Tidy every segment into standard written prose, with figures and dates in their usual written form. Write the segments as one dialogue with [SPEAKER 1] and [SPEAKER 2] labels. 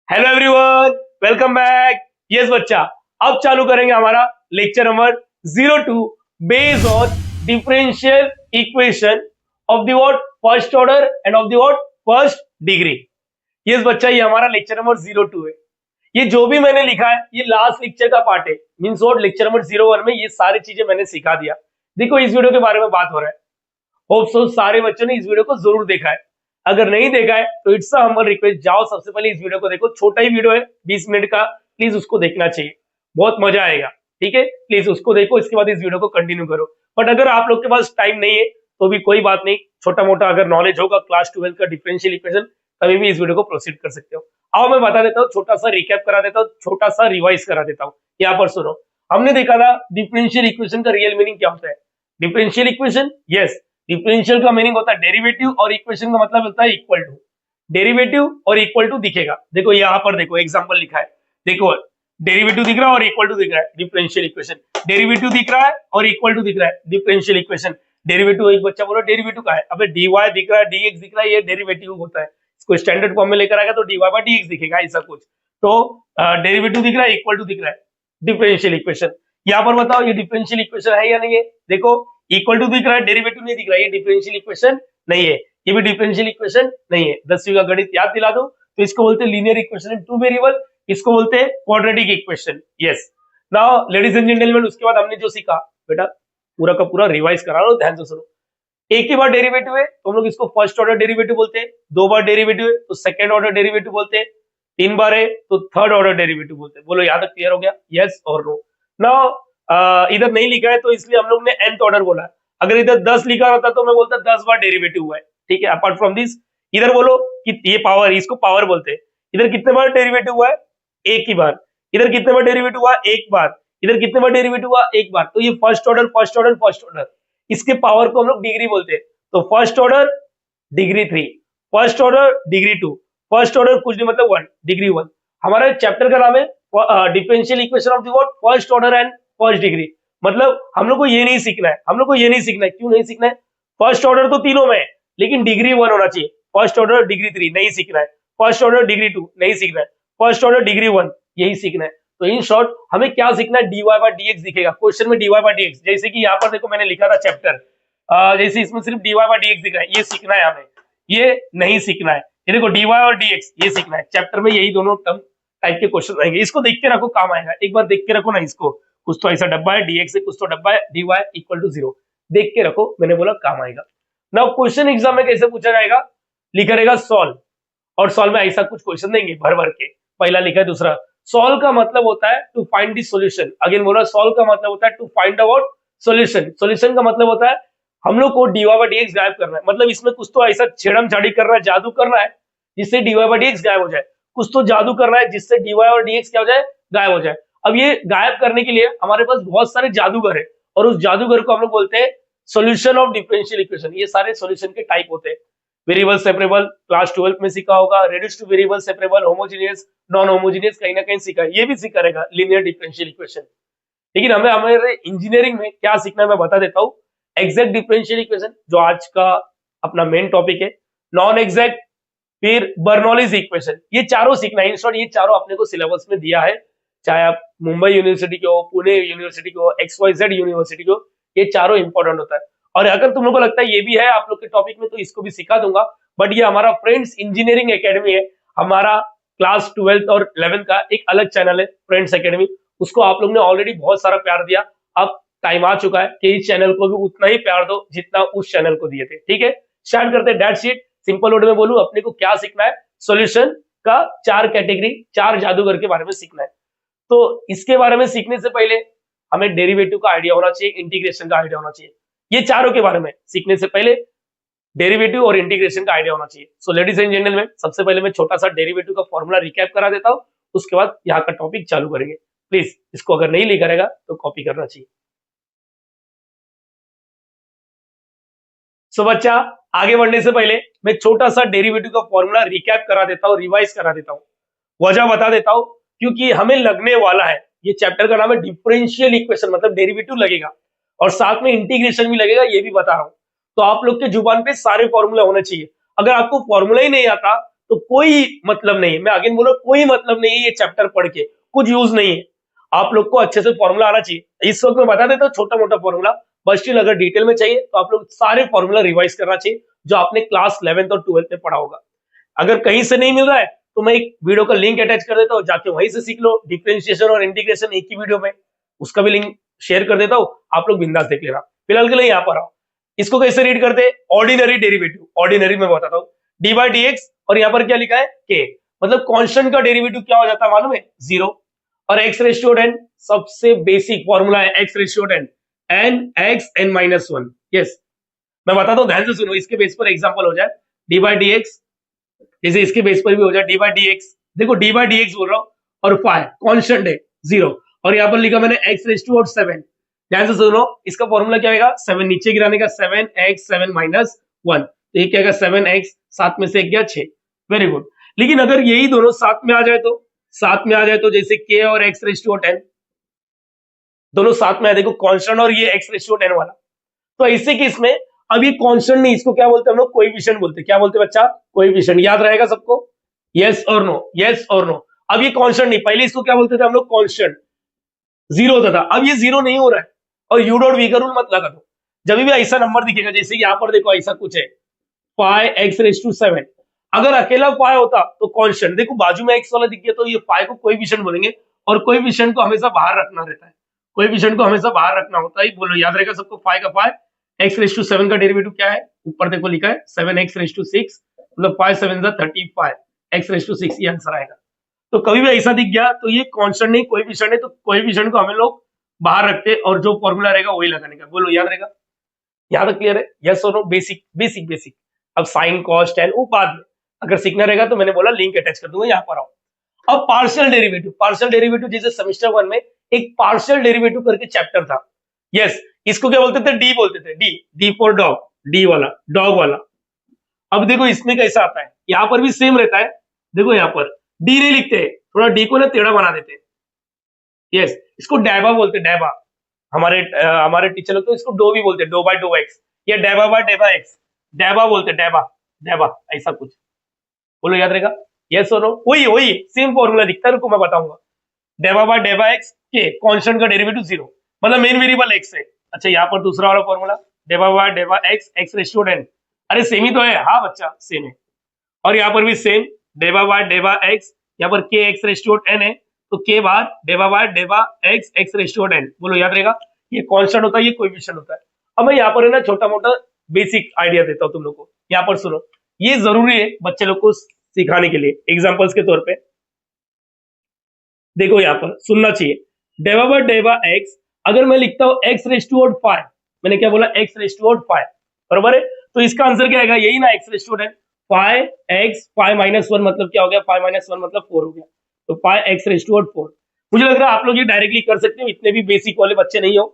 [SPEAKER 1] Hello everyone, welcome back. Yes बच्चा, अब चालू करेंगे हमारा lecture number 02 based on differential equation of the what first order end of the what first degree. Yes बच्चा, ये हमारा लेक्चर नंबर 02 है। ये जो भी मैंने लिखा है ये लास्ट लेक्चर का पार्ट है, मींस व्हाट लेक्चर नंबर 01 में ये सारी चीजें मैंने सिखा दिया। देखो इस वीडियो के बारे में बात हो रहा है, होप सो सारे बच्चों ने इस वीडियो को जरूर देखा है। अगर नहीं देखा है तो इट्स अ हम्बल रिक्वेस्ट, जाओ सबसे पहले इस वीडियो को देखो। छोटा ही वीडियो है 20 मिनट का, प्लीज उसको देखना चाहिए, बहुत मजा आएगा। ठीक है, प्लीज उसको देखो, इसके बाद इस वीडियो को कंटिन्यू करो। बट अगर आप लोग के पास टाइम नहीं है तो भी कोई बात नहीं, छोटा मोटा अगर नॉलेज होगा क्लास 12 का डिफरेंशियल इक्वेशन, तभी भी इस वीडियो को प्रोसीड कर सकते हो। आओ मैं बता देता हूँ, छोटा सा रिकैप करा देता हूँ, छोटा सा रिवाइज करा देता हूँ। यहाँ पर सुनो, हमने देखा था डिफरेंशियल इक्वेशन का रियल मीनिंग क्या होता है। डिफरेंशियल इक्वेशन, यस, डिफरेंशियल का मीनिंग होता है डेरिवेटिव और इक्वेशन का मतलब होता है इक्वल टू। डेरिवेटिव और इक्वल टू दिखेगा, देखो यहाँ पर देखो एग्जांपल लिखा है, देखो डेरिवेटिव दिख रहा है और इक्वल टू दिख रहा है, डिफरेंशियल इक्वेशन। डेरिवेटिव दिख रहा है और इक्वल टू दिख रहा है, डिफरेंशियल इक्वेशन। डेरिवेटिव, एक बच्चा बोलो डेरिवेटिव का है, अबे dy दिख रहा है, dx दिख रहा है, ये डेरिवेटिव होता है। इसको स्टैंडर्ड फॉर्म में लेकर आएगा तो dy बाय dx दिखेगा, ऐसा कुछ। तो डेरिवेटिव दिख रहा है, इक्वल टू दिख रहा है, डिफरेंशियल इक्वेशन। यहाँ पर बताओ ये डिफरेंशियल इक्वेशन है या नहीं है। देखो इक्वल टू दिख रहा है, डेरिवेटिव नहीं दिख रहा है, ये डिफरेंशियल इक्वेशन नहीं है, ये भी डिफरेंशियल इक्वेशन नहीं है। 10वीं का गणित याद दिला दो, तो इसको बोलते हैं linear equation in two variable, इसको बोलते हैं quadratic equation. Yes, now ladies and gentleman, उसके बाद हमने जो सीखा बेटा पूरा का पूरा रिवाइज करा लो, ध्यान से सुनो। एक ही बार डेरिवेटिव है तो हम लोग इसको फर्स्ट ऑर्डर डेरिवेटिव बोलते हैं, दो बार डेरिवेटिव है तो सेकंड ऑर्डर डेरिवेटिव बोलते हैं, तीन बार है तो थर्ड ऑर्डर डेरिवेटिव बोलते हैं। बोलो यहाँ तक क्लियर हो गया, यस और नो। नाउ इधर नहीं लिखा है तो इसलिए हम लोग ने nth ऑर्डर बोला है। अगर इधर 10 लिखा होता तो मैं बोलता 10 बार डेरिवेटिव हुआ है। ठीक है, अपार्ट फ्रॉम दिस इधर बोलो कि ये पावर, इसको पावर बोलते हैं। इधर कितने बार डेरिवेटिव हुआ है, एक ही बार। इधर कितने बार डेरिवेटिव हुआ, एक बार। इधर कितने बार डेरिवेटिव हुआ, एक बार। तो ये first order first order first order, इसके पावर को हम लोग डिग्री बोलते हैं। तो first order degree 3, first order degree 2, first order कुछ नहीं मतलब 1, डिग्री 1। हमारा चैप्टर का नाम है differential equation of the what first order and first degree. मतलब हम लोग को ये नहीं सीखना है, हम लोग को ये नहीं सीखना है। क्यों नहीं सीखना है? फर्स्ट ऑर्डर तो तीनों में है लेकिन डिग्री 1 होना चाहिए। फर्स्ट ऑर्डर डिग्री 3 नहीं सीखना है, फर्स्ट ऑर्डर डिग्री 2 नहीं सीखना है, फर्स्ट ऑर्डर डिग्री 1 यही सीखना है। तो इन शॉर्ट हमें क्या सीखना है, dy बाय dx दिखेगा क्वेश्चन में, dy बाय dx। जैसे कि यहाँ पर देखो मैंने लिखा था चैप्टर, जैसे इसमें सिर्फ dy बाय dx दिख रहा है, ये सीखना है हमें, ये नहीं सीखना है। ये देखो dy और dx ये सीखना है। चैप्टर में यही दोनों टर्म टाइप के क्वेश्चन रहेंगे, इसको देख के रखो, काम आएगा। एक बार देख के रखो ना इसको, कुछ तो ऐसा डब्बा है dx से, कुछ तो डब्बा है dy इक्वल टू 0, देख के रखो, मैंने बोला काम आएगा। नाउ क्वेश्चन एग्जाम में कैसे पूछा जाएगा, लिखा रहेगा सॉल्व, और सॉल्व में ऐसा कुछ क्वेश्चन देंगे भर भर के। पहला लिखा है, दूसरा सॉल्व का मतलब होता है to find the solution. Again बोला, सॉल्व का मतलब होता है to find out solution. Solution का मतलब होता है हम लोग को dy बाय dx गायब करना है। मतलब इसमें कुछ तो ऐसा छेड़म छाड़ी करना है, जादू करना है जिससे dy बाय dx गायब हो जाए। कुछ तो जादू करना है जिससे dy और dx क्या हो जाए, गायब हो जाए। अब ये गायब करने के लिए हमारे पास बहुत सारे जादूगर है, और उस जादूगर को हम लोग बोलते हैं सॉल्यूशन ऑफ डिफरेंशियल इक्वेशन। ये सारे सॉल्यूशन के टाइप होते हैं। वेरिएबल सेपरेबल क्लास 12 में सीखा होगा, reduced two variable separable, homogeneous, non homogeneous कहीं ना कहीं सीखा है, ये भी सीखा रहेगा लीनियर डिफरेंशियल इक्वेशन। लेकिन हमें हमारे इंजीनियरिंग में क्या सीखना है मैं बता देता हूँ। एग्जैक्ट डिफरेंशियल इक्वेशन जो आज का अपना मेन टॉपिक है, नॉन एग्जैक्ट, फिर बर्नौलीज इक्वेशन, ये चारों सीखना है। इन शॉर्ट ये चारों अपने को सिलेबस में दिया है, चाहे आप मुंबई यूनिवर्सिटी के हो, पुणे यूनिवर्सिटी के हो, XYZ यूनिवर्सिटी के हो, ये चारों इंपॉर्टेंट होता है। और अगर तुम लोग को लगता है ये भी है आप लोग के टॉपिक में तो इसको भी सिखा दूंगा, बट ये हमारा फ्रेंड्स इंजीनियरिंग एकेडमी है, हमारा क्लास 12 और 11 का एक अलग चैनल है फ्रेंड्स एकेडमी। उसको आप लोग ने ऑलरेडी बहुत सारा प्यार दिया, अब टाइम आ चुका है कि इस चैनल को भी उतना ही प्यार दो जितना उस चैनल को दिए थे। ठीक है, स्टार्ट करते हैं। डेट शीट सिंपल वर्ड में बोलूं, अपने को क्या सीखना है, सॉल्यूशन का 4 कैटेगरी, 4 जादूगर के बारे में सीखना है। तो इसके बारे में सीखने से पहले हमें डेरिवेटिव का आइडिया होना चाहिए, इंटीग्रेशन का आइडिया होना चाहिए। ये चारों के बारे में सीखने से पहले डेरिवेटिव और इंटीग्रेशन का आइडिया होना चाहिए। सो लेडीज एंड जेंटलमैन, सबसे पहले मैं छोटा सा डेरिवेटिव का फॉर्मूला रिकैप करा देता हूं, उसके बाद यहाँ का टॉपिक चालू करेंगे। प्लीज इसको अगर नहीं लिखा रहेगा तो कॉपी करना चाहिए। सो बच्चा, आगे बढ़ने से पहले मैं छोटा सा डेरिवेटिव का फॉर्मूला रिकैप करा देता हूँ, रिवाइज करा देता हूँ, वजह बता देता हूँ, क्योंकि हमें लगने वाला है, ये चैप्टर का नाम है डिफरेंशियल इक्वेशन, मतलब डेरिवेटिव लगेगा और साथ में इंटीग्रेशन भी लगेगा, ये भी बता रहा हूँ। तो आप लोग के जुबान पे सारे फॉर्मूला होने चाहिए। अगर आपको फॉर्मूला ही नहीं आता तो कोई मतलब नहीं है, मैं अगेन बोल रहा हूं, कोई मतलब नहीं है ये चैप्टर पढ़ के, कुछ यूज नहीं है। आप लोग को अच्छे से फॉर्मूला आना चाहिए। इस वक्त मैं बता देता हूँ छोटा मोटा फॉर्मूला, बस स्टिल अगर डिटेल में चाहिए तो आप लोग सारे फॉर्मूला रिवाइज करना चाहिए जो आपने क्लास 11th और 12th में पढ़ा होगा। अगर कहीं से नहीं मिल रहा है तो मैं एक वीडियो का लिंक अटैच कर देता हूँ, जाके वहीं से सीख लो। डिफरेंशिएशन और इंटीग्रेशन एक ही वीडियो में, उसका भी लिंक शेयर कर देता हूँ, आप लोग बिंदास देख लेना। फिलहाल के लिए यहाँ पर आओ, इसको कैसे रीड करते हैं? ऑर्डिनरी डेरिवेटिव, ऑर्डिनरी में बताता हूँ, डी बाई डी एक्स, और यहाँ पर क्या लिखा है के, मतलब कांस्टेंट का डेरिवेटिव क्या हो जाता है मालूम है? जीरो। और एक्स रेशियो टेन, सबसे बेसिक फॉर्मूला है x ratio ten, n x N minus one. Yes, मैं बताता हूँ, ध्यान से सुनो, इसके बेस पर एग्जांपल हो जाए, डी बाई डी एक्स, जैसे इसके बेस पर भी हो जाए डी बाई डी एक्स। देखो डी बाई डी एक्स बोल रहा हूँ, और फाइव कांस्टेंट है जीरो, और यहाँ पर लिखा मैंने एक्स रेज टू और सेवन। ध्यान से सुनो, इसका फॉर्मूला क्या होगा? सेवन नीचे गिराने का, seven x seven minus one, तो ये क्या होगा? सेवन एक्स, सात में से एक गया छह। Very good. लेकिन अगर यही दोनों साथ में आ जाए तो, साथ में आ जाए तो जैसे के और एक्स रेज टू और टेन, दोनों साथ में आए, देखो कांस्टेंट और ये एक्स रेज टू टेन वाला, तो ऐसे केस में अब ये कांस्टेंट नहीं, इसको क्या बोलते हैं हम लोग? कोएफिशिएंट बोलते हैं। क्या बोलते हैं बच्चा? कोएफिशिएंट। याद रहेगा सबको? यस और नो, यस और नो। अब ये कांस्टेंट नहीं, पहले इसको क्या बोलते थे हम लोग? कांस्टेंट, जीरो होता था, अब ये जीरो नहीं हो रहा है। और यू डॉट वी का रूल मत लगा दो, जब भी ऐसा नंबर दिखेगा, जैसे यहाँ पर देखो ऐसा कुछ है, five x raise to seven, अगर अकेला फाइव होता तो कांस्टेंट, देखो बाजू में एक्स वाला दिख गया तो ये फाइव को कोएफिशिएंट बोलेंगे, और कोएफिशिएंट को हमेशा बाहर रखना रहता है, कोएफिशिएंट को हमेशा बाहर रखना होता है। बोलो, याद रहेगा सबको? फाइव का five, x raise to seven का डेरिवेटिव क्या है? ऊपर देखो लिखा है seven x raise to six, मतलब फाइव सेवन जा 35, एक्स रेज टू सिक्स, ये आंसर आएगा। तो कभी भी ऐसा दिख गया तो ये कांस्टेंट नहीं, कोएफिशिएंट है, तो कोएफिशिएंट को हमें लोग बाहर रखते हैं, और जो फॉर्मूला रहेगा वही लगाने का। बोलो, याद रहेगा? यहाँ तक क्लियर है? यस और नो? Basic basic basic. अब साइन कॉस टेन वो बाद में, अगर सीखना रहेगा तो मैंने बोला लिंक अटैच कर दूंगा, यहाँ पर आओ। अब पार्शियल डेरिवेटिव, पार्शियल डेरिवेटिव जैसे सेमेस्टर वन में एक पार्शियल डेरिवेटिव करके चैप्टर था। यस, इसको क्या बोलते थे? डी बोलते थे, D, D for dog, D वाला, डॉग वाला। अब देखो इसमें कैसा आता है, यहाँ पर भी सेम रहता है। देखो यहाँ पर डी नहीं लिखते, थोड़ा डी को ना टेढ़ा बना देते हैं। यस, इसको डैबा बोलते, डैबा। हमारे टीचर लोग तो इसको डो भी बोलते, डो बाय डो एक्स, या डैबा बाय डैबा एक्स, डैबा बोलते, डैबा, डैबा, ऐसा कुछ। बोलो, याद रहेगा? यस और नो? वही वही सेम फॉर्मूला दिखता है, रुको मैं बताऊंगा। डेबा बाय डेबा एक्स के, कांस्टेंट का डेरिवेटिव जीरो, मतलब मेन वेरिएबल एक्स है। अच्छा, यहाँ पर दूसरा वाला फॉर्मूला, डेबा बाय डेबा एक्स, एक्स रेशियो टेन, अरे सेम ही तो है। हाँ बच्चा, सेम है। और यहाँ पर भी सेम, डेबा बाय डेबा एक्स, यहाँ पर के एक्स रेशियो टेन है, तो के बार डेबा बाय डेबा एक्स, एक्स रेशियो टेन। बोलो, याद रहेगा? ये कांस्टेंट होता है, ये कोएफिशिएंट होता है। अब मैं यहाँ पर है ना छोटा मोटा बेसिक आइडिया देता हूँ तुम लोग को। यहाँ पर सुनो, ये जरूरी है बच्चे लोग को सिखाने के लिए, एग्जाम्पल्स के तौर पे। देखो यहाँ पर सुनना चाहिए, डेवा बाय डेवा एक्स, अगर मैं लिखता हूँ एक्स रेज टू फाइव, मैंने क्या बोला? एक्स रेज टू फाइव, बराबर है? तो इसका आंसर क्या आएगा? यही ना, x raise to five x, five minus one मतलब क्या हो गया? फाइव माइनस वन मतलब फोर हो गया, तो five x raise to four. मुझे लग रहा है आप लोग ये डायरेक्टली कर सकते हो, इतने भी बेसिक वाले बच्चे नहीं हो,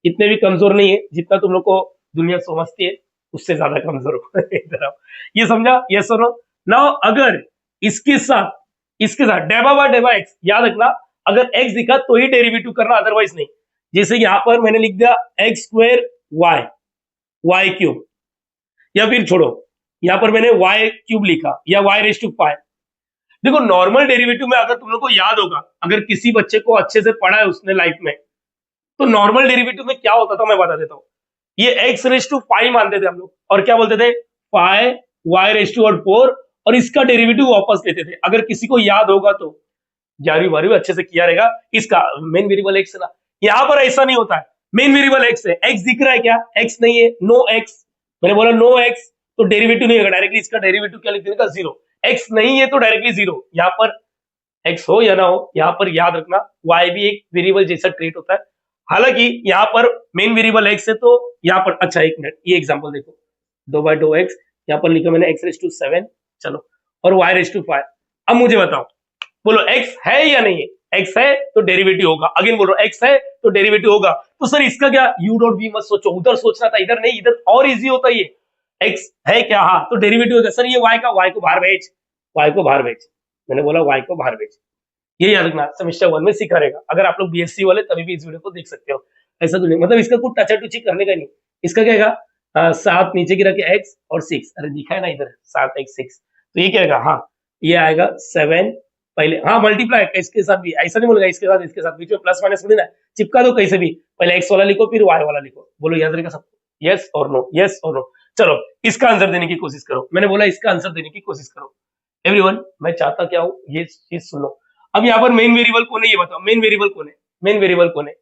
[SPEAKER 1] इतने भी कमजोर नहीं है, जितना तुम लोग को दुनिया समझती है उससे ज्यादा कमजोर हो। इधर आओ, ये समझा? यस और नो? नाउ अगर इसके साथ डेबा बाय डेबा एक्स, याद रखना, अगर एक्स दिखा तो ही डेरिवेटिव करना, अदरवाइज नहीं। जैसे यहां पर मैंने लिख दिया x square y, y cube, या फिर छोड़ो, यहां पर मैंने वाई क्यूब लिखा, या वाई रेज टू फाइव। देखो नॉर्मल डेरिवेटिव में, अगर तुम लोग को याद होगा, अगर किसी बच्चे को अच्छे से पढ़ा है उसने लाइफ में, तो नॉर्मल डेरिवेटिव में क्या होता था मैं बता देता हूं। ये एक्स रेज टू फाइव मानते थे हम लोग, और क्या बोलते थे? फाइव वाई रेज टू और फोर, और इसका डेरिवेटिव वापस लेते थे। अगर किसी को याद होगा तो 11वीं 12वीं अच्छे से किया रहेगा। इसका मेन वेरिएबल एक्स है ना, यहां पर ऐसा नहीं होता है, मेन वेरिएबल एक्स है। एक्स दिख रहा है क्या? एक्स नहीं है, नो एक्स, मैंने बोला नो एक्स, तो डेरिवेटिव नहीं होगा, डायरेक्टली इसका डेरिवेटिव क्या लिख देने का? जीरो। एक्स नहीं है तो डायरेक्टली जीरो, यहां पर एक्स हो या ना हो, यहां पर याद रखना वाई भी एक वेरिएबल जैसा ट्रीट होता है। हालांकि यहां पर मेन वेरिएबल एक्स है, तो यहां पर, अच्छा एक मिनट, ये एग्जांपल देखो, दो बाय दो एक्स, यहां पर लिखा मैंने एक्स रेज टू सेवन, चलो, और वाई रेज टू फाइव। अब मुझे बताओ, बोलो एक्स है या नहीं है? एक्स है तो डेरिवेटिव होगा। अगेन बोलो, एक्स है तो डेरिवेटिव होगा। तो सर इसका क्या? यू डॉट बी मत सोचो, उधर सोचना था, इधर नहीं, इधर और इजी होता है। ये एक्स है क्या? हाँ, तो डेरिवेटिव होगा। सर ये वाई का, वाई को बाहर भेज, वाई को बाहर भेज, मैंने बोला वाई को बाहर भेज। ये याद रखना, सेमेस्टर वन में सीखा रहेगा। अगर आप लोग बीएससी वाले तभी भी इस वीडियो को देख सकते हो, ऐसा तो नहीं, मतलब इसका कुछ टचा टुची करने का नहीं। इसका क्या है? सात नीचे गिरा के एक्स और सिक्स, अरे दिखा है ना इधर, सात एक्स सिक्स, तो ये क्या है? हाँ, ये आएगा 7 पहले, हाँ मल्टीप्लाई इसके साथ भी, ऐसा नहीं बोलेगा इसके साथ इसके साथ, बीच में प्लस माइनस थोड़ी ना, चिपका दो कहीं से भी, पहले एक्स वाला लिखो फिर वाई वाला लिखो, बोलो याद रहेगा सबको, यस और नो, यस और नो। चलो इसका आंसर देने की कोशिश करो, मैंने बोला इसका आंसर देने की कोशिश करो एवरीवन, मैं चाहता क्या हूँ ये चीज सुनो। अब यहाँ पर मेन वेरिएबल कौन है ये बताओ, मेन वेरिएबल कौन है, मेन वेरिएबल कौन है,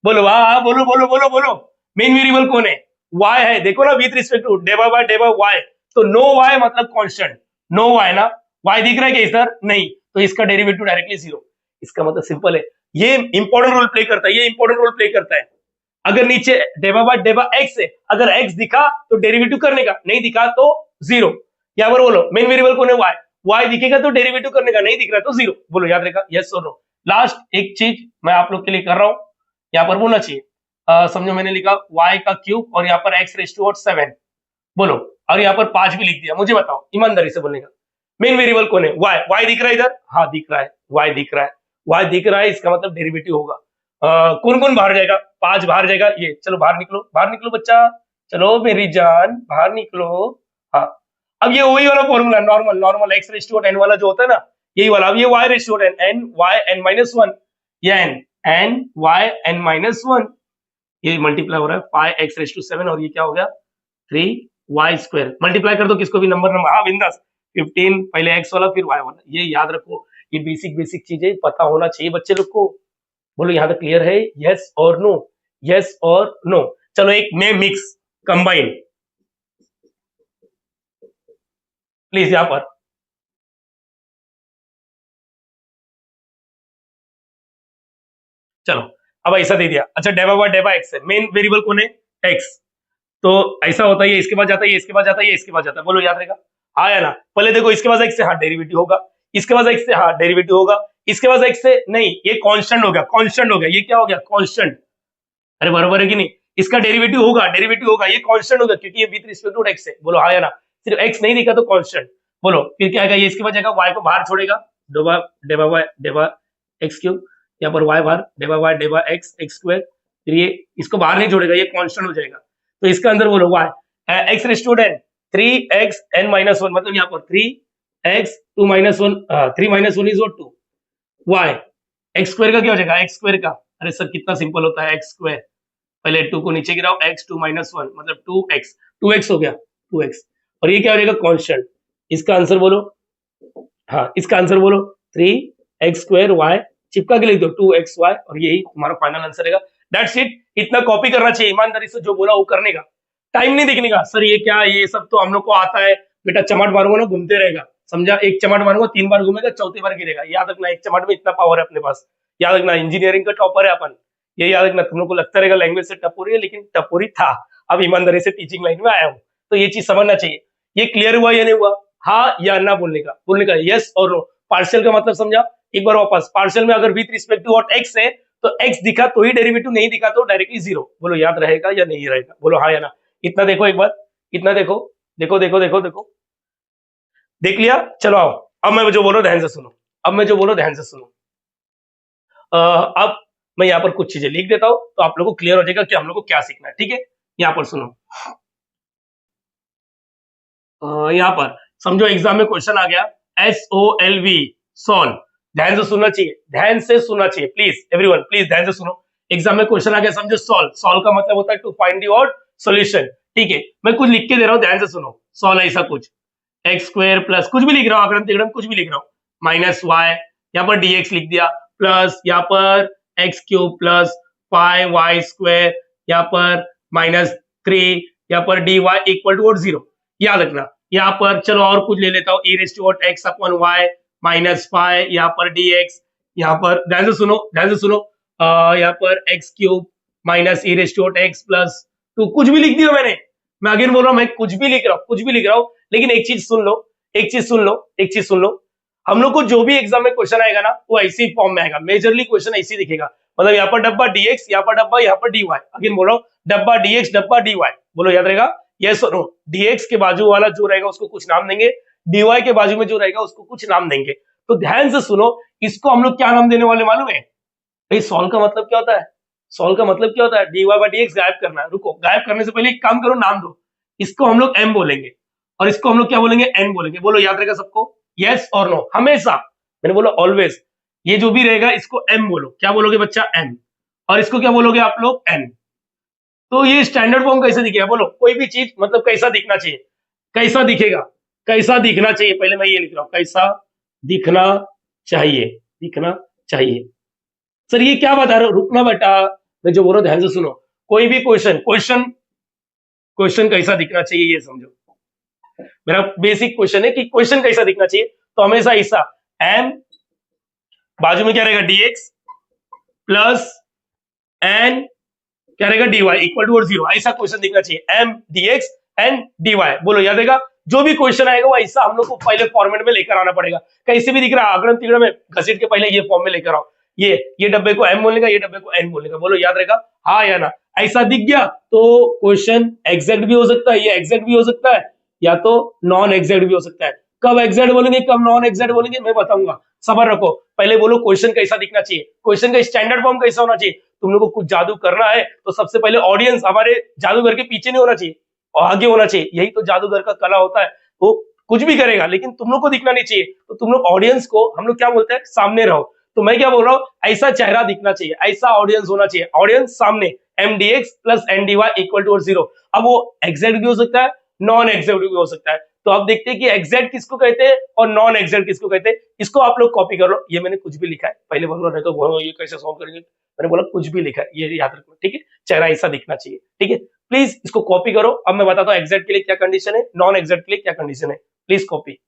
[SPEAKER 1] बोलो वाह, बोलो बोलो बोलो बोलो, मेन वेरिएबल कौन है, वाई है, देखो ना विथ रिस्पेक्ट टू डेबा बाय डेबा वाई, तो नो वाई मतलब कांस्टेंट, नो वाई ना, वाई दिख रहा है क्या इधर, नहीं, तो इसका डेरिवेटिव डायरेक्टली जीरो, इसका मतलब सिंपल है, ये इंपॉर्टेंट रोल प्ले करता है, ये इंपॉर्टेंट रोल प्ले करता है। अगर नीचे डेबा बाय डेबा एक्स है, अगर एक्स दिखा तो डेरिवेटिव करने का, नहीं दिखा तो जीरो, यहाँ पर बोलो मेन वेरिएबल कौन है, वाई, वाई दिखेगा तो डेरिवेटिव करने का, नहीं दिख रहा तो जीरो, बोलो याद रहेगा यस और नो। लास्ट एक चीज मैं आप लोग के लिए कर रहा हूं, यहाँ पर बोलना चाहिए, समझो मैंने लिखा y का क्यूब और यहाँ पर x रेज़ टू 7, बोलो, और यहाँ पर 5 भी लिख दिया, मुझे बताओ ईमानदारी से बोलने का, मेन वेरिएबल कौन है, y दिख रहा है इधर, हाँ दिख रहा है, y दिख रहा है, y दिख रहा है, इसका मतलब डेरिवेटिव होगा, कौन कौन बाहर जाएगा, 5 बाहर जाएगा, ये चलो बाहर निकलो बच्चा, चलो मेरी जान बाहर निकलो, हाँ, अब ये वही वाला formula normal x raise to n वाला जो होता है ना, यही वाला, अब ये y raise to n y n minus 1, ये n y n माइनस 1, ये मल्टीप्लाई हो रहा है 5x रेज़ टू 7 और ये क्या हो गया 3y स्क्वायर, मल्टीप्लाई कर दो किसको भी नंबर, हाँ बिंदास, 15 पहले x वाला फिर y वाला, ये याद रखो, ये बेसिक चीजें पता होना चाहिए बच्चे लोग को, बोलो यहाँ तक क्लियर है, यस और नो, यस और नो। चलो एक में मिक्स कंबाइन, प्लीज यहाँ पर, चलो अब ऐसा दे दिया, अच्छा डेबा बाय डेबा एक्स है, मेन वेरिएबल कौन है एक्स, तो ऐसा होता है, इसके बाद जाता है, इसके बाद जाता है, इसके बाद जाता है, बोलो याद रहेगा, हाँ या ना, पहले देखो इसके बाद एक्स से, हाँ डेरिवेटिव होगा, इसके बाद एक्स से, हाँ डेरिवेटिव होगा, इसके बाद एक्स से नहीं, ये कांस्टेंट हो गया, कांस्टेंट हो गया, ये क्या हो गया कांस्टेंट, अरे बराबर है कि नहीं, इसका डेरिवेटिव होगा, डेरिवेटिव होगा, ये कांस्टेंट होगा क्योंकि ये विद रिस्पेक्ट टू एक्स है, बोलो हाँ या ना, सिर्फ एक्स नहीं दिखा तो कांस्टेंट, बोलो फिर क्या आएगा, ये इसके बाद जाएगा y को बाहर छोड़ेगा, डेबा डेबा बाय डेबा एक्स क्यूब, यहाँ पर y बाहर डेबा बाय डेबा एक्स एक्स स्क्वायर, फिर ये इसको बाहर नहीं छोड़ेगा, ये कांस्टेंट हो जाएगा, तो इसका अंदर बोलो y x raise to n 3x n minus 1, मतलब यहाँ पर 3x 2 minus 1, 3 minus 1 is what 2, y x square का क्या हो जाएगा, एक्स स्क्वायर का, अरे सर कितना सिंपल होता है एक्स स्क्वायर, पहले 2 को नीचे गिराओ, x 2 माइनस 1 मतलब 2x हो गया 2x, और ये क्या हो जाएगा कांस्टेंट, इसका आंसर बोलो, हाँ इसका आंसर बोलो 3x स्क्वायर y, चिपका के लिख दो 2xy, और यही तुम्हारा फाइनल आंसर रहेगा, दैट्स इट, इतना कॉपी करना चाहिए, ईमानदारी से जो बोला वो करने का, टाइम नहीं देखने का, सर ये क्या, ये सब तो हम लोग को आता है, बेटा चमाट मारूंगा ना घूमते रहेगा, समझा, एक चमाट मारूंगा 3 बार घूमेगा, चौथी बार गिरेगा, याद रखना एक चमाट में इतना पावर है अपने पास, याद रखना इंजीनियरिंग का टॉपर है अपन, ये याद रखना, तुम लोग को लगता रहेगा लैंग्वेज से टपोरी है, लेकिन टपोरी था, अब ईमानदारी से टीचिंग लाइन में आया हूँ, तो ये चीज समझना चाहिए, ये क्लियर हुआ या नहीं हुआ, हाँ या ना बोलने का यस और नो, पार्शियल का मतलब समझा, एक बार वापस, पार्शियल में अगर with respect to what x है, तो एक्स दिखा तो ही डेरिवेटिव, नहीं दिखा तो डायरेक्टली जीरो, बोलो याद रहेगा या नहीं रहेगा, बोलो हाँ या ना, इतना देखो एक बार, इतना देखो, देखो देखो देखो देखो, देख लिया, चलो आओ, अब मैं जो बोलो ध्यान से सुनो, अब मैं जो बोलो ध्यान से सुनो, अब मैं यहाँ पर कुछ चीजें लिख देता हूं, तो आप लोगों को क्लियर हो जाएगा कि हम लोग को क्या सीखना है, ठीक है, यहाँ पर सुनो, यहाँ पर समझो एग्जाम में क्वेश्चन आ गया, SOLV सॉल्व, ध्यान से सुनना चाहिए, ध्यान से सुनना चाहिए, प्लीज एवरीवन प्लीज ध्यान से सुनो, एग्जाम में क्वेश्चन आ गया, समझो सॉल्व, सॉल्व का मतलब होता है to find the what solution, ठीक है, मैं कुछ लिख के दे रहा हूँ, ध्यान से सुनो, सॉल्व ऐसा कुछ, एक्स स्क्वायर प्लस कुछ भी लिख रहा हूँ, अकड़म तिकड़म कुछ भी लिख रहा हूँ, माइनस वाई, यहाँ पर dx लिख दिया, प्लस यहाँ पर x cube plus 5y square, यहाँ पर -3, यहाँ पर dy इक्वल टू 0, याद रखना, यहाँ पर चलो और कुछ ले लेता हूँ, e raise to x upon y minus 5, यहाँ पर dx, यहाँ पर ध्यान से सुनो, यहाँ पर x cube minus e raise to x plus 2, कुछ भी लिख दिया मैंने, मैं अगेन बोल रहा हूँ, मैं कुछ भी लिख रहा हूँ, लेकिन एक चीज सुन लो, हम लोग को जो भी एग्जाम में क्वेश्चन आएगा ना, वो ऐसी फॉर्म में आएगा, मेजरली क्वेश्चन ऐसे दिखेगा, मतलब यहाँ पर डब्बा dx, यहाँ पर डब्बा, यहाँ पर dy, अगेन बोल रहा हूँ, डब्बा dx डब्बा dy, बोलो याद रहेगा यस और नो, dx के बाजू वाला जो रहेगा उसको कुछ नाम देंगे, dy के बाजू में जो रहेगा उसको कुछ नाम देंगे, तो ध्यान से सुनो, इसको हम लोग क्या नाम देने वाले मालूम है भाई, सॉल्व का मतलब क्या होता है, सॉल्व का मतलब क्या होता है, dy बाय dx गायब करना है, रुको गायब करने से पहले एक काम करो, नाम दो, इसको हम लोग m बोलेंगे और इसको हम लोग क्या बोलेंगे, n बोलेंगे, बोलो याद रहेगा सबको, यस और नो, हमेशा, मैंने बोला ऑलवेज, ये जो भी रहेगा इसको एम बोलो। क्या बोलोगे बच्चा? एम। और इसको क्या बोलोगे आप लोग? एन। तो ये स्टैंडर्ड फॉर्म कैसे दिखेगा बोलो? कोई भी चीज मतलब कैसा दिखना चाहिए, कैसा दिखेगा, कैसा दिखना चाहिए, पहले मैं ये लिख रहा हूं, कैसा दिखना चाहिए, दिखना चाहिए। सर ये क्या बता रहे हो? रुकना बेटा, मैं जो बोल रहा हूं ध्यान से सुनो। कोई भी क्वेश्चन क्वेश्चन क्वेश्चन कैसा दिखना चाहिए ये समझो। मेरा बेसिक क्वेश्चन है कि क्वेश्चन कैसा दिखना चाहिए, तो हमेशा ऐसा एम, बाजू में क्या रहेगा? dx प्लस एन क्या रहेगा? dy इक्वल टू और 0, ऐसा क्वेश्चन दिखना चाहिए। एम dx एन dy, बोलो याद रहेगा? जो भी क्वेश्चन आएगा वो ऐसा हम लोग को पहले फॉर्मेट में लेकर आना पड़ेगा। कैसे भी दिख रहा है अग्रम तिगड़म में घसीट के पहले ये फॉर्म में लेकर आओ। ये डब्बे को एम बोलने का, ये डब्बे को एन बोलने का, बोलो याद रहेगा? हाँ या ना? ऐसा दिख गया तो क्वेश्चन एग्जैक्ट भी हो सकता है, ये एग्जैक्ट भी हो सकता है, या तो नॉन एग्जैक्ट भी हो सकता है। कब एग्जैक्ट बोलेंगे कब नॉन एग्जैक्ट बोलेंगे मैं बताऊंगा, सबर रखो। पहले बोलो क्वेश्चन कैसा दिखना चाहिए, क्वेश्चन का स्टैंडर्ड फॉर्म कैसा होना चाहिए। तुम लोग को कुछ जादू करना है तो सबसे पहले ऑडियंस हमारे जादूगर के पीछे नहीं होना चाहिए और आगे होना चाहिए, यही तो जादूगर का कला होता है। वो कुछ भी करेगा लेकिन तुम लोग को दिखना नहीं चाहिए, तो तुम लोग ऑडियंस को, हम लोग क्या बोलते हैं, सामने रहो। तो मैं क्या बोल रहा हूँ, ऐसा चेहरा दिखना चाहिए, ऐसा ऑडियंस होना चाहिए, ऑडियंस सामने, m D x plus n D y equal to और 0। अब वो एग्जैक्ट भी हो सकता है, नॉन एग्जैक्ट भी हो सकता है। तो अब देखते हैं कि एग्जैक्ट किसको कहते हैं और नॉन एग्जैक्ट किसको कहते हैं। इसको आप लोग कॉपी कर लो, ये मैंने कुछ भी लिखा है, पहले बोलो नहीं तो बोलो ये कैसे सॉल्व करेंगे, मैंने बोला कुछ भी लिखा है, ये याद रखना, ठीक है? चेहरा ऐसा दिखना चाहिए, ठीक है? प्लीज इसको कॉपी करो। अब मैं बताता हूँ एग्जैक्ट के लिए क्या कंडीशन है, नॉन एग्जैक्ट के लिए क्या कंडीशन है, प्लीज कॉपी।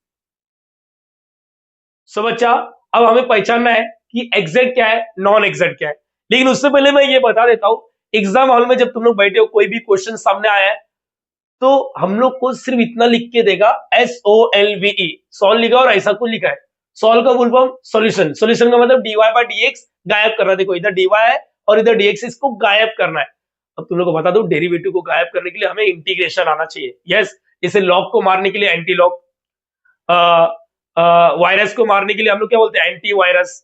[SPEAKER 1] सो बच्चा अब हमें पहचानना है कि एग्जैक्ट क्या है, नॉन एग्जैक्ट क्या है। लेकिन उससे पहले मैं ये बता देता हूं, एग्जाम हॉल में जब तुम लोग बैठे हो, कोई भी क्वेश्चन सामने आया है तो हम लोग को सिर्फ इतना लिख के देगा, SOLVE, सॉल्व लिखा और ऐसा कुछ लिखा है। सॉल्व का फुल फॉर्म सॉल्यूशन, सॉल्यूशन का मतलब dy बाय dx गायब करना। देखो इधर dy है और इधर dx, इसको गायब करना है। अब तुम लोग को बता दो, डेरिवेटिव को गायब करने के लिए हमें इंटीग्रेशन आना चाहिए। यस, जैसे लॉग को मारने के लिए एंटी लॉग, वायरस को मारने के लिए हम लोग क्या बोलते हैं, एंटी वायरस।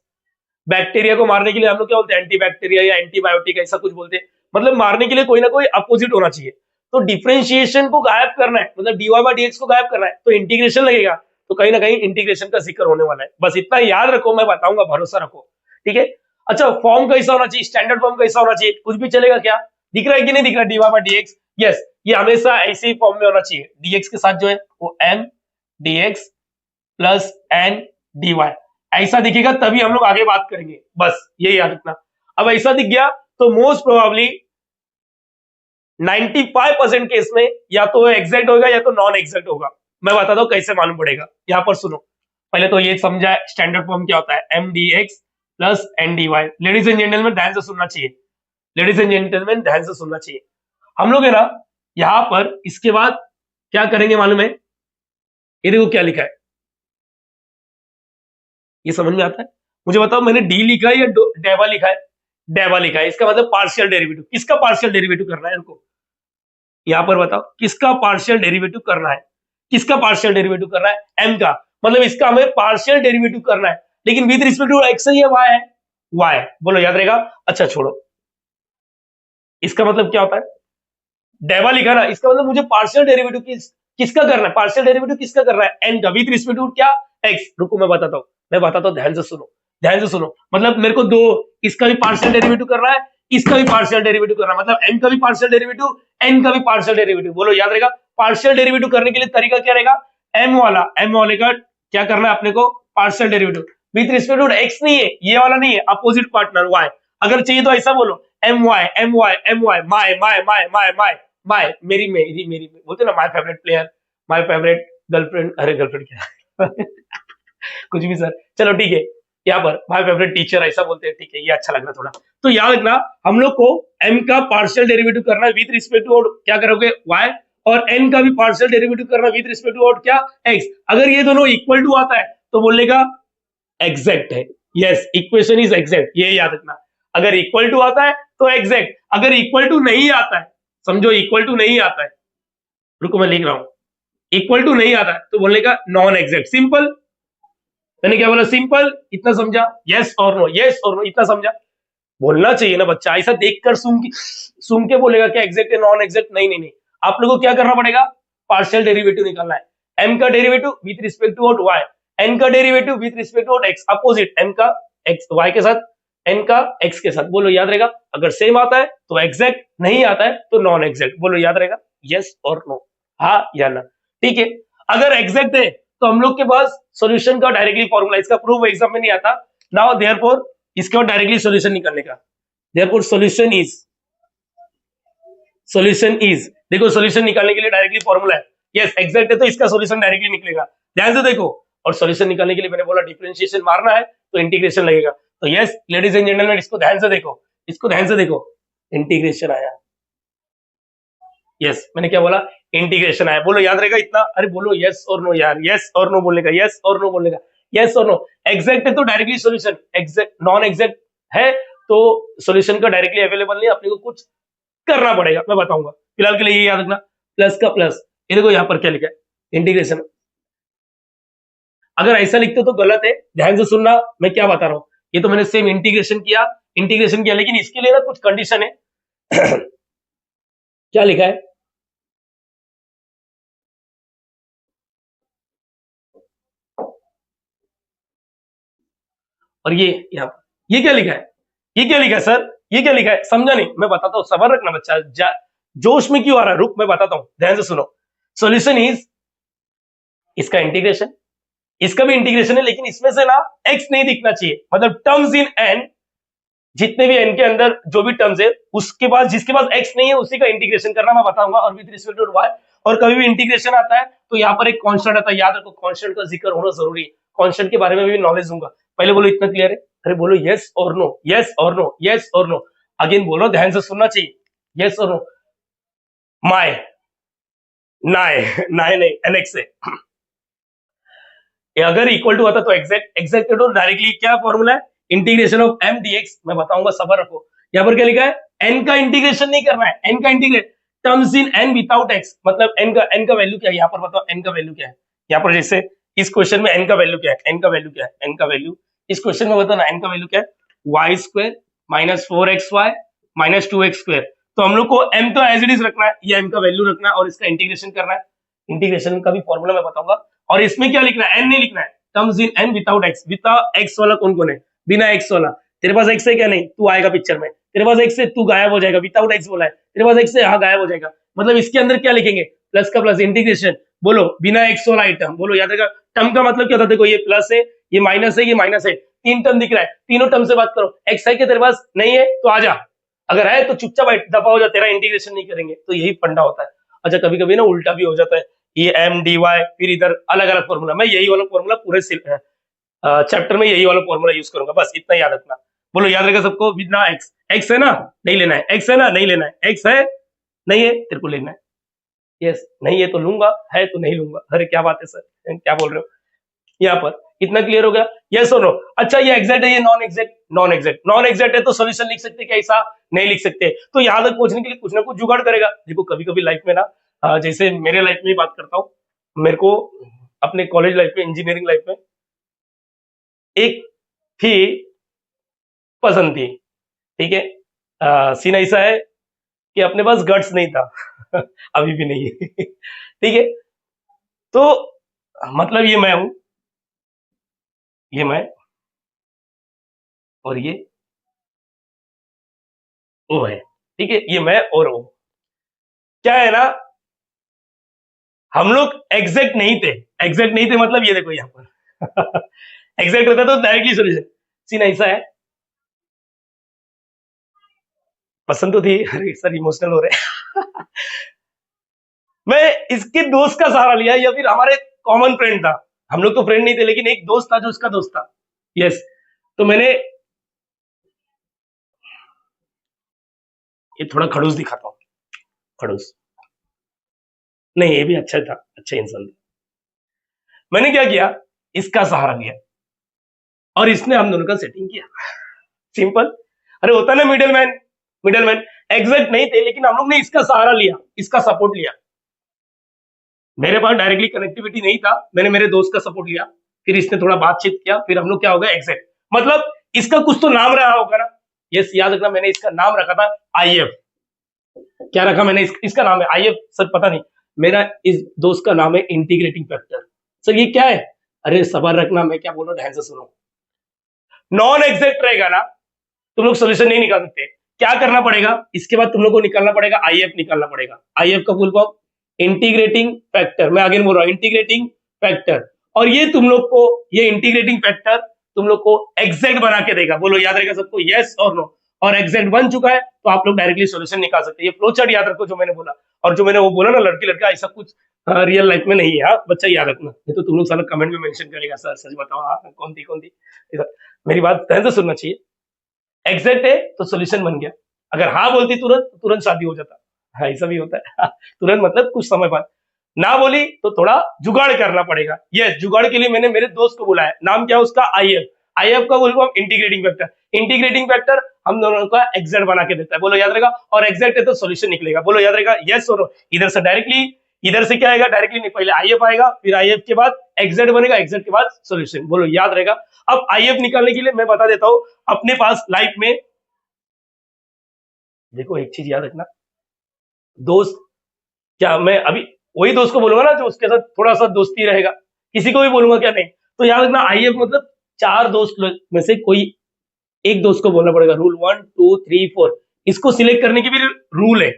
[SPEAKER 1] बैक्टीरिया को मारने के लिए हम लोग क्या बोलते हैं, एंटी बैक्टीरिया या एंटीबायोटिक, ऐसा कुछ बोलते हैं। मतलब मारने के लिए कोई ना कोई अपोजिट होना चाहिए। तो डिफरेंशिएशन को गायब करना है, मतलब dy बाय dx को गायब करना है, तो इंटीग्रेशन लगेगा। तो कहीं ना कहीं इंटीग्रेशन का जिक्र होने वाला है, बस इतना याद रखो, मैं बताऊंगा, भरोसा रखो, ठीक है? अच्छा, फॉर्म कैसा होना चाहिए, स्टैंडर्ड फॉर्म कैसा होना चाहिए, कुछ भी चलेगा क्या? दिख रहा है कि नहीं दिख रहा? dy बाय dx, यस, ये हमेशा ऐसे ही फॉर्म में होना चाहिए। dx के साथ जो है वो m dx plus n dy, ऐसा दिखेगा तभी हम लोग आगे बात करेंगे, बस ये याद रखना। अब ऐसा दिख गया तो मोस्ट प्रोबेबली 95% केस में या तो एग्जैक्ट होगा या तो नॉन एग्जैक्ट होगा। मैं बताता हूं कैसे मालूम पड़ेगा, यहां पर सुनो। पहले तो ये समझा स्टैंडर्ड फॉर्म क्या होता है, m D x plus n D y. Ladies and gentleman ध्यान से सुनना चाहिए, लेडीज एंड जेंटलमैन ध्यान से सुनना चाहिए। हम लोग है ना यहां पर इसके बाद क्या करेंगे मालूम है, ये देखो क्या लिखा है, ये समझ में आता है? मुझे बताओ, मैंने डी लिखा है या डेवा लिखा है? डेवा लिखा है, इसका मतलब पार्शियल डेरिवेटिव। किसका पार्शियल डेरिवेटिव करना है इनको, यहां पर बताओ किसका पार्शियल डेरिवेटिव करना है, किसका पार्शियल डेरिवेटिव करना है? एम का, मतलब इसका हमें पार्शियल डेरिवेटिव करना है, लेकिन विद रिस्पेक्ट टू एक्स है या वाई है? वाई, बोलो याद रहेगा? अच्छा छोड़ो, इसका मतलब क्या होता है, डेवा लिखा ना, इसका मतलब मुझे पार्शियल डेरिवेटिव किसका करना है, पार्शियल डेरिवेटिव किसका करना है? एन का, विद रिस्पेक्ट टू क्या? एक्स। रुको मैं बताता हूं, ध्यान से सुनो, ध्यान से सुनो। मतलब मेरे को दो, इसका भी पार्शियल डेरिवेटिव करना है, इसका भी पार्शियल डेरिवेटिव करना है, मतलब एम का भी पार्शियल डेरिवेटिव, एन का भी पार्शियल डेरिवेटिव। बोलो याद रहेगा? पार्शियल डेरिवेटिव करने के लिए तरीका क्या रहेगा, एम वाले का क्या करना है अपने को, partial derivative with respect to x नहीं है, ये वाला नहीं है, अपोजिट पार्टनर वाई। अगर चाहिए तो ऐसा बोलो, M Y M Y M Y, my my my my my my, मेरी मेरी मेरी बोलते ना, my favourite player, my favourite girlfriend, अरे गर्लफ्रेंड क्या कुछ भी सर, चलो ठीक है, यहाँ पर माय फेवरेट टीचर ऐसा बोलते हैं, ठीक है, ये अच्छा लग रहा थोड़ा। तो याद रखना, हम लोग को m का पार्शियल डेरिवेटिव करना है विद रिस्पेक्ट टू क्या करोगे, y, और n का भी पार्शियल डेरिवेटिव करना विद रिस्पेक्ट टू क्या, x। अगर ये दोनों इक्वल टू आता है तो बोलेगा एग्जैक्ट है। यस, इक्वेशन इज एग्जैक्ट, ये याद रखना। अगर इक्वल टू आता है तो एग्जैक्ट, अगर इक्वल टू नहीं आता है, समझो इक्वल टू नहीं आता है, रुको मैं लिख रहा हूं, इक्वल टू नहीं आता है तो बोलेगा नॉन एग्जैक्ट। सिंपल, मैंने क्या बोला, सिंपल, इतना समझा? यस और नो, यस और नो, इतना समझा? बोलना चाहिए ना बच्चा, ऐसा देखकर सुन के बोलेगा क्या एग्जैक्ट है नॉन एग्जैक्ट? नहीं नहीं नहीं, आप लोगों को क्या करना पड़ेगा, पार्शियल डेरिवेटिव निकालना है। एम का derivative with respect to what, Y, n का derivative with respect to x, opposite m का x y के साथ, n का x के साथ। बोलो याद रहेगा? अगर सेम आता है तो एग्जैक्ट, नहीं आता है तो नॉन एग्जैक्ट। बोलो याद रहेगा? यस और नो, हाँ या ना। ठीक है, अगर एग्जैक्ट है तो हम लोग के पास सॉल्यूशन का डायरेक्टली फॉर्मूला, इसका प्रूफ एग्जाम में नहीं आता। नाउ देयरफॉर इसके बाद डायरेक्टली सॉल्यूशन निकालने का, देयरफॉर सॉल्यूशन इज, देखो सॉल्यूशन निकालने के लिए डायरेक्टली फॉर्मूला है। यस एग्जैक्ट है तो इसका सॉल्यूशन डायरेक्टली निकलेगा, ध्यान से देखो। और सॉल्यूशन निकालने के लिए मैंने बोला डिफरेंशिएशन मारना है तो इंटीग्रेशन लगेगा। तो यस लेडीज एंड जेंटलमैन, इसको ध्यान से देखो, इसको ध्यान से देखो, इंटीग्रेशन आया। यस मैंने क्या बोला? इंटीग्रेशन आया। बोलो याद रहेगा इतना? अरे बोलो यस और नो यार, यस और नो बोलने का, यस और नो बोलने का, यस और नो। एग्जैक्ट है तो directly solution, exact non exact है तो सॉल्यूशन का डायरेक्टली अवेलेबल नहीं, अपने को कुछ करना पड़ेगा, मैं बताऊंगा। फिलहाल के लिए ये याद रखना, प्लस का प्लस, ये देखो यहाँ पर क्या लिखा है, इंटीग्रेशन। अगर ऐसा लिखते तो गलत है, ध्यान से सुनना मैं क्या बता रहा हूँ। ये तो मैंने सेम इंटीग्रेशन किया, लेकिन इसके लिए ना कुछ कंडीशन है। क्या लिखा है? और ये यहाँ ये क्या लिखा है? ये क्या लिखा है सर? ये क्या लिखा है? समझा नहीं, मैं बताता हूँ, सबर रखना बच्चा, जोश में क्यों आ रहा है? रुक मैं बताता हूँ, ध्यान से सुनो। सॉल्यूशन इज, इसका इंटीग्रेशन, इसका भी इंटीग्रेशन है, लेकिन इसमें से ना x नहीं दिखना चाहिए, मतलब टर्म्स इन n, जितने भी n के अंदर जो भी टर्म्स है उसके पास, जिसके पास x नहीं है उसी का इंटीग्रेशन करना, मैं बताऊंगा। और विद रिस्पेक्ट टू y, और कभी भी इंटीग्रेशन आता है तो यहाँ पर एक कांस्टेंट आता है, याद रखो कांस्टेंट का जिक्र होना जरूरी है। कांस्टेंट के बारे में भी नॉलेज दूंगा। पहले बोलो इतना क्लियर है? अरे बोलो यस और नो, यस और नो, यस और नो। अगेन बोलो, ध्यान से सुनना चाहिए, यस और नो। माय, नाय, नाय नहीं, एनएक्स है। अगर इक्वल टू आता तो एग्जैक्ट, एग्जैक्ट तो डायरेक्टली क्या फॉर्मूला है? इंटीग्रेशन ऑफ m dx, मैं बताऊंगा, सबर रखो। यहाँ पर क्या लिखा है? n का इंटीग्रेशन नहीं करना है, n का integrate terms in n without x, मतलब n का वैल्यू क्या है? यहाँ पर बताओ n का वैल्यू क्या है? यहाँ पर जैसे इस क्वेश्चन में n का वैल्यू क्या है? n का वैल्यू क्या है? n का वैल्यू इस क्वेश्चन में बताओ ना, n का वैल्यू क्या है? y square minus 4xy minus 2x square. तो हम लोग को m तो एज इट इज रखना है, ये m का वैल्यू रखना है और इसका इंटीग्रेशन करना है। इंटीग्रेशन का भी फॉर्मूला मैं बताऊंगा। और इसमें क्या लिखना है? n नहीं लिखना है, terms in n without x। Without x वाला कौन कौन है? बिना x वाला, तेरे पास x है क्या? नहीं, तू आएगा पिक्चर में। तेरे पास x है, तू गायब हो जाएगा, विदाउट x बोला है। तेरे पास x है, हाँ गायब हो जाएगा। मतलब इसके अंदर क्या लिखेंगे? प्लस का प्लस, इंटीग्रेशन। बोलो बिना x वाला आइटम, बोलो याद रखा। टर्म का मतलब क्या होता है? देखो ये प्लस है, ये माइनस है, ये माइनस है, तीन टर्म दिख रहा है, तीनों टर्म से बात करो। x है क्या तेरे पास? नहीं है तो आ जा, अगर है तो चुपचाप दफा हो जा, तेरा इंटीग्रेशन नहीं करेंगे। तो यही फंडा होता है। अच्छा कभी कभी ना उल्टा भी हो जाता है, ये एम डी वाई, फिर इधर अलग अलग फॉर्मूला। मैं यही वाला फॉर्मूला पूरे चैप्टर में यही वाला फॉर्मूला यूज करूंगा, बस इतना याद रखना। बोलो याद रहेगा सबको? विद एक्स, एक्स है ना, नहीं लेना है, एक्स है ना, नहीं लेना है, एक्स है नहीं है तेरे को लेना है, यस नहीं है तो लूंगा, है तो नहीं लूंगा। अरे क्या बात है सर, क्या बोल रहे हो? यहाँ पर इतना क्लियर हो गया? यस और नो। अच्छा ये एग्जैक्ट है, ये non exact, non exact, non exact है तो सोल्यूशन लिख सकते क्या? ऐसा नहीं लिख सकते। तो यहाँ तक पहुंचने के लिए कुछ ना कुछ जुगाड़ करेगा। देखो कभी कभी लाइफ में ना, जैसे मेरे लाइफ में ही बात करता हूँ, मेरे को अपने कॉलेज लाइफ में, इंजीनियरिंग लाइफ में एक थी पसंद थी, ठीक है। सीन ऐसा है कि अपने पास गट्स नहीं था अभी भी नहीं है ठीक है। तो मतलब ये मैं हूं, ये मैं, और ये वो है, ठीक है। ये मैं और वो, क्या है ना, हम लोग एग्जैक्ट नहीं थे, एग्जैक्ट नहीं थे, मतलब ये देखो यहाँ पर एग्जैक्ट रहता तो डायरेक्टली सोल्यूशन। सीन ऐसा है, पसंद तो थी, अरे सर इमोशनल हो रहे मैं इसके दोस्त का सहारा लिया, या फिर हमारे कॉमन फ्रेंड था, हम लोग तो फ्रेंड नहीं थे, लेकिन एक दोस्त था जो उसका दोस्त था, यस। तो मैंने ये थोड़ा खड़ूस दिखाता हूँ, खड़ूस नहीं, ये भी अच्छा था, अच्छा इंसान था। मैंने क्या किया, इसका सहारा लिया और इसने हम दोनों का सेटिंग किया, सिंपल। अरे होता ना मिडलमैन, मिडलमैन एग्जैक्ट नहीं थे, लेकिन हम लोग ने इसका सहारा लिया, इसका सपोर्ट लिया। मेरे पास डायरेक्टली कनेक्टिविटी नहीं था, मैंने मेरे दोस्त का सपोर्ट लिया, फिर इसने थोड़ा बातचीत किया, फिर हम लोग क्या हो गया, एग्जैक्ट। मतलब इसका कुछ तो नाम रहा होगा ना, यस याद रखना, मैंने इसका नाम रखा था आईएफ। क्या रखा मैंने? इसका नाम है आईएफ, सर पता नहीं, मेरा इस दोस्त का नाम है इंटीग्रेटिंग फैक्टर। सर ये क्या है? अरे सबर रखना, मैं क्या बोल रहा हूँ ध्यान से सुनो। नॉन एग्जैक्ट रहेगा ना, तुम लोग सोल्यूशन नहीं निकाल सकते। क्या करना पड़ेगा, इसके बाद तुम लोग को निकालना पड़ेगा आईएफ निकालना पड़ेगा। आईएफ का फुल फॉर्म इंटीग्रेटिंग फैक्टर, मैं अगेन बोल रहा हूँ इंटीग्रेटिंग फैक्टर। और ये तुम लोग को, ये इंटीग्रेटिंग फैक्टर तुम लोग को एग्जैक्ट बना के देगा। बोलो याद रहेगा सबको, यस और नो। और एग्जैक्ट बन चुका है तो आप लोग डायरेक्टली सोल्यूशन निकाल सकते हैं। ये फ्लो चार्ट याद रखो जो मैंने बोला। और जो मैंने वो बोला ना लड़की लड़का, ऐसा कुछ रियल लाइफ में नहीं है। हाँ बच्चा याद रखना, नहीं तो तुम लोग सारा कमेंट में मेंशन करेगा सर सच बताओ हाँ कौन थी। मेरी बात ध्यान से सुनना चाहिए। एग्जैक्ट है तो सोल्यूशन बन गया। अगर हाँ बोलती तुरंत तो तुरंत शादी हो जाता। हाँ ऐसा भी होता है तुरंत मतलब कुछ समय बाद। ना बोली तो थोड़ा जुगाड़ करना पड़ेगा। यस, जुगाड़ के लिए मैंने मेरे दोस्त को बुलाया। नाम क्या है उसका, आईएफ। आईएफ का बोलूँ इंटीग्रेटिंग फैक्टर। इंटीग्रेटिंग फैक्टर हम दोनों का एग्जैक्ट बना के देता है। बोलो याद रहेगा। और एग्जैक्ट है तो सोल्यूशन निकलेगा। बोलो याद रहेगा, यस और नो। इधर से डायरेक्टली, इधर से क्या आएगा डायरेक्टली नहीं, पहले आईएफ आएगा, फिर आईएफ के बाद एग्जैक्ट बनेगा, एग्जैक्ट के बाद सोल्यूशन। बोलो याद रहेगा। अब आईएफ निकालने के लिए मैं बता देता हूं अपने पास लाइफ में। देखो एक चीज याद रखना, दोस्त क्या मैं अभी वही दोस्त को बोलूंगा ना जो उसके साथ थोड़ा सा दोस्ती रहेगा, किसी को भी बोलूंगा क्या नहीं। तो याद रखना आईएफ मतलब चार दोस्त में से कोई एक दोस्त को बोलना पड़ेगा। रूल 1 2 3 4, इसको सिलेक्ट करने की भी रूल है।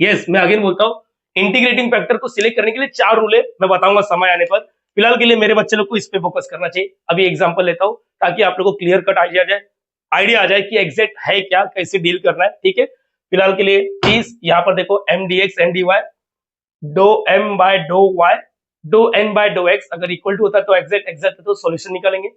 [SPEAKER 1] यस, मैं अगेन बोलता हूँ इंटीग्रेटिंग फैक्टर को सिलेक्ट करने के लिए चार रूल है, मैं बताऊंगा समय आने पर। फिलहाल के लिए मेरे बच्चे लोग को इस पे फोकस करना चाहिए। अभी एग्जांपल लेता हूँ ताकि आप लोगों को क्लियर कट आइडिया आ जाए कि एग्जैक्ट है क्या, कैसे डील करना है। ठीक है, फिलहाल के लिए प्लीज यहाँ पर देखो M D X N D Y डो एम बाय डो वाई डो एन बाय डो एक्स, अगर इक्वल टू होता है तो एग्जैक्ट, एग्जैक्ट है तो सॉल्यूशन निकालेंगे।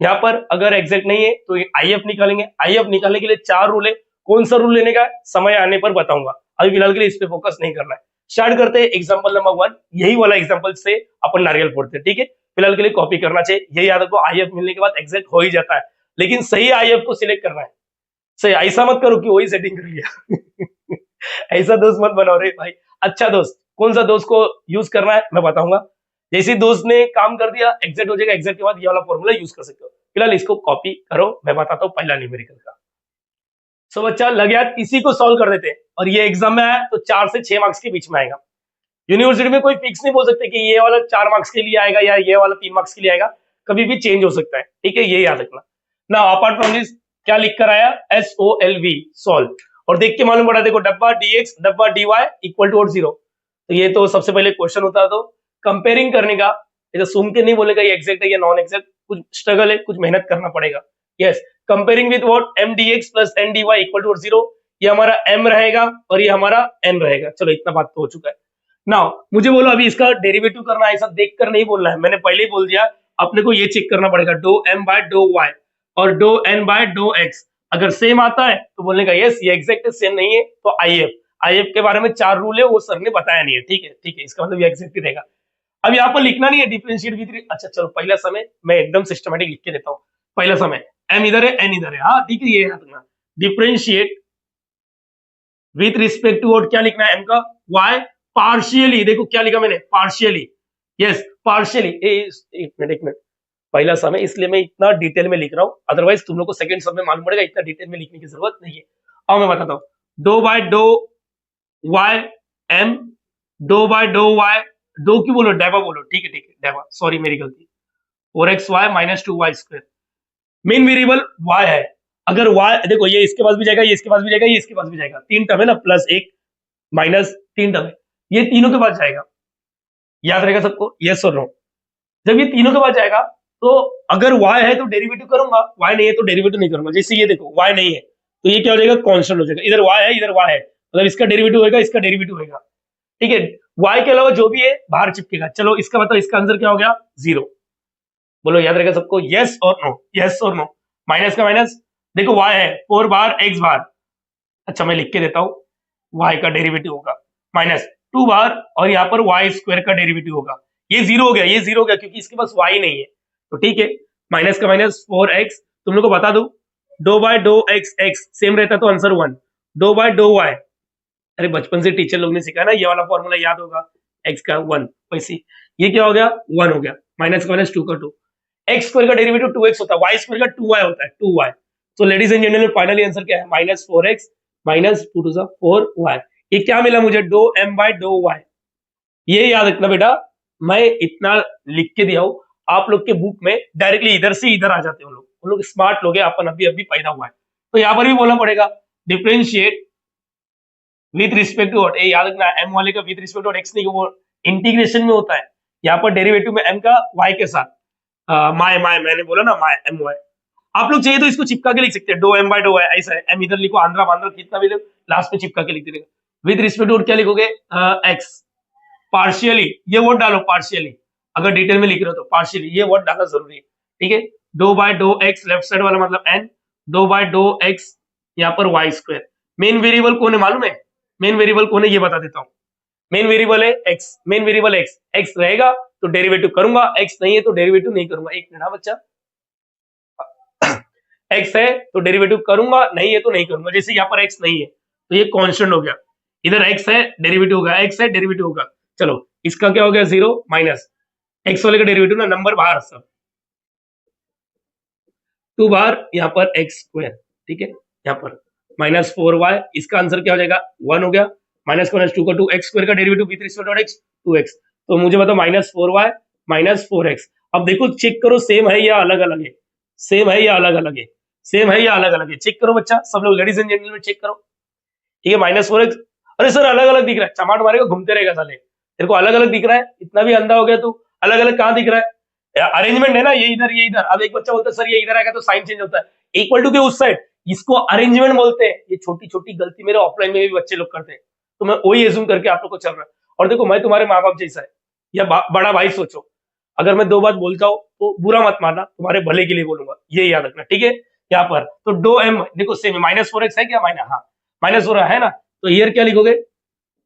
[SPEAKER 1] यहाँ पर अगर एग्जैक्ट नहीं है तो आईएफ निकालेंगे। आईएफ निकालने के लिए चार रूल है। कौन सा रूल लेने का है समय आने पर बताऊंगा, अभी फिलहाल के लिए इस पे फोकस नहीं करना है। स्टार्ट करते हैं एग्जांपल नंबर 1। यही वाला एग्जांपल से अपन नारियल फोड़ते हैं। ठीक है, फिलहाल के लिए कॉपी करना चाहिए। यही याद रखो, आईएफ मिलने के बाद एग्जैक्ट हो ही जाता है, लेकिन सही आईएफ को सिलेक्ट करना है। सही, ऐसा मत करो कि वही सेटिंग कर लिया ऐसा दोस्त मत बनाओ रे भाई। अच्छा दोस्त, कौन सा दोस्त को यूज करना है मैं बताऊंगा। जैसे दोस्त ने काम कर दिया एग्जैक्ट हो जाएगा, एग्जैक्ट के बाद ये वाला फॉर्मूला यूज कर सकते हो। फिलहाल इसको कॉपी करो, मैं बताता हूँ पहला न्यूमेरिकल का। सो बच्चा लग गया, इसी को सॉल्व कर देते हैं। और ये एग्जाम में आया तो 4 से 6 मार्क्स के बीच में आएगा। यूनिवर्सिटी में कोई फिक्स नहीं बोल सकते कि ये वाला 4 मार्क्स के लिए आएगा या ये वाला 3 मार्क्स के लिए आएगा, कभी भी चेंज हो सकता है। ठीक है, ये याद रखना ना। अपार्ट फ्रॉम दिस क्या लिख कर आया, SOLV सॉल्व। और देख के मालूम पड़ा, देखो डब्बा dx डब्बा dy इक्वल टू 0। तो ये तो सबसे पहले क्वेश्चन होता है, तो कंपेयरिंग करने का। ऐसा सुन के नहीं बोलेगा ये एग्जैक्ट है या नॉन एग्जैक्ट, कुछ स्ट्रगल है, कुछ मेहनत करना पड़ेगा। Yes, comparing with what, m dx plus n dy equal to 0। ये हमारा m रहेगा और ये हमारा n रहेगा। चलो इतना बात तो हो चुका है। नाउ मुझे बोलो अभी इसका डेरिवेटिव करना है, ऐसा देखकर नहीं बोलना है, मैंने पहले ही बोल दिया। अपने को ये चेक करना पड़ेगा डो m बाय डो y और डो n बाय डो x। अगर सेम आता है तो बोलने का यस ये एग्जैक्ट है, सेम नहीं है तो आईएफ। आईएफ के बारे में 4 रूल है, वो सर ने बताया नहीं है। ठीक है ठीक है, इसका मतलब ये एग्जैक्ट ही रहेगा। अब यहाँ पर लिखना नहीं है डिफरेंशिएट विद, अच्छा चलो पहला समय मैं एकदम सिस्टमैटिक लिख के देता हूँ। पहला समय m इधर है n इधर है, हाँ ठीक है, ये याद रखना। डिफरेंशिएट विथ रिस्पेक्ट टू और क्या लिखना है m का, y पार्शियली। देखो क्या लिखा मैंने, पार्शियली। Yes partially. एक मिनट, पहला समय इसलिए मैं इतना डिटेल में लिख रहा हूं, अदरवाइज तुम लोग को सेकंड सब में मालूम पड़ेगा, इतना डिटेल में लिखने की जरूरत नहीं है। अब मैं बताता हूँ, डो बाय डो वाई एम, डो बाय डो वाई, डो क्यों बोलो, डेबा बोलो, ठीक है डेबा, सॉरी मेरी गलती। 4xy minus 2y square, main variable y है। अगर y देखो ये इसके पास भी जाएगा, ये इसके पास भी जाएगा, ये इसके पास भी जाएगा, 3 टर्म है ना, प्लस 1 माइनस 3 टर्म है, ये तीनों के पास जाएगा। याद रहेगा सबको, यस और नो। जब ये तीनों के पास जाएगा तो अगर y है तो डेरिवेटिव करूंगा, y नहीं है तो डेरिवेटिव नहीं करूंगा। जैसे ये देखो y नहीं है तो ये क्या हो जाएगा, कांस्टेंट हो जाएगा। इधर y है इधर y है, मतलब इसका डेरिवेटिव होगा, इसका डेरिवेटिव होगा। ठीक है, y के अलावा जो भी है बाहर चिपकेगा। चलो इसका मतलब इसका आंसर क्या हो गया, 0। बोलो याद रहेगा सबको, यस और नो, यस और नो। माइनस का माइनस, देखो y है 4 बार x बार, अच्छा मैं लिख के देता हूँ, y का डेरिवेटिव होगा माइनस 2 बार और यहाँ पर y स्क्वायर का डेरिवेटिव होगा। ये 0 हो गया, ये 0 हो गया क्योंकि इसके पास y नहीं है। तो ठीक है, माइनस का माइनस 4x, तुम लोग को बता दो डो बाय डो एक्स, एक्स सेम रहता तो आंसर 1। डो बाय डो y, अरे बचपन से टीचर लोग ने सिखाया ना, ये वाला फॉर्मूला याद होगा, x का 1, वैसे ये क्या हो गया, 1 हो गया। माइनस का माइनस 2 का 2, एक्स स्क्वायर का डेरिवेटिव 2x होता है, वाई स्क्वायर का 2y होता है, 2y। तो ladies and gentleman finally answer क्या है, minus 4x minus 2 to 4y। ये क्या मिला मुझे, डो m बाय डो y। ये याद रखना बेटा, मैं इतना लिख के दिया हूं, आप लोग के बुक में डायरेक्टली इधर से इधर आ जाते हैं उन लोग स्मार्ट लोग हैं, अपन अभी अभी पैदा हुआ है, तो यहाँ पर भी बोलना पड़ेगा differentiate with respect to what, याद रखना एम वाले का विथ रिस्पेक्ट टू एक्स नहीं, वो इंटीग्रेशन में होता है, यहाँ पर डेरिवेटिव में एम का वाई के साथ, माय माय मैंने बोला ना माय एम वाई, आप लोग चाहिए तो इसको चिपका के लिख सकते हैं, डो एम बाय डो वाई, ऐसा है, एम इधर लिखो, आंध्रा बांद्रा कितना भी लास्ट में चिपका के लिख देगा, विथ रिस्पेक्ट टू क्या लिखोगे, एक्स, पार्शियली ये वर्ड डालो, पार्शियली अगर डिटेल में लिख रहे हो तो पार्शियली ये वर्ड डालना जरूरी है, ठीक है, डो बाय डो एक्स लेफ्ट साइड वाला मतलब एन, डो बाय डो एक्स यहाँ पर वाई स्क्वायर, मेन वेरिएबल कौन है मालूम है, मेन वेरिएबल कौन है ये बता देता हूँ, मेन वेरिएबल है x, main variable x, x रहेगा तो डेरिवेटिव करूंगा, एक्स नहीं है तो डेरिवेटिव नहीं करूंगा, एक मिनट बच्चा, एक्स है तो डेरिवेटिव करूंगा, नहीं है तो नहीं करूंगा, जैसे यहाँ पर एक्स नहीं है तो ये कांस्टेंट हो गया, इधर एक्स है डेरिवेटिव होगा, एक्स है डेरिवेटिव होगा, चलो इसका क्या हो गया 0 माइनस एक्स वाले का डेरिवेटिव ना नंबर बाहर सब 2 बार यहाँ पर एक्स स्क्वायर, ठीक है, यहाँ पर माइनस 4y, इसका आंसर क्या हो जाएगा 1 हो गया, माइनस माइनस 2 का 2 एक्स स्क्वायर का derivative with respect to X 2x, तो मुझे बताओ माइनस 4y माइनस 4x, अब देखो चेक करो सेम है या अलग अलग है, सेम है या अलग अलग है, सेम है या अलग अलग है, चेक करो बच्चा, सब लोग लेडीज एंड जेंटलमैन चेक करो, ठीक है, माइनस 4x, अरे सर अलग अलग दिख रहा है, चमाट मारेगा घूमते रहेगा साले, तेरे को अलग अलग दिख रहा है, इतना भी अंधा हो गया तू, अलग अलग कहाँ दिख रहा है, अरेंजमेंट है ना, ये इधर, अब एक बच्चा बोलता है सर ये इधर आएगा तो साइन चेंज होता है, इक्वल टू के उस साइड, इसको अरेंजमेंट बोलते हैं, ये छोटी छोटी गलती मेरे ऑफलाइन में भी बच्चे लोग करते हैं, तो मैं वही एज्यूम करके आप लोग को चल रहा है, और देखो मैं तुम्हारे माँ बाप जैसा है या बड़ा भाई सोचो, अगर मैं 2 बात बोलता हूँ तो बुरा मत मानना, तुम्हारे भले के लिए बोलूंगा, ये याद रखना, ठीक है, यहाँ पर तो डो एम देखो सेम माइनस 4x है क्या, माइनस, हाँ माइनस 4 है ना, तो हियर क्या लिखोगे,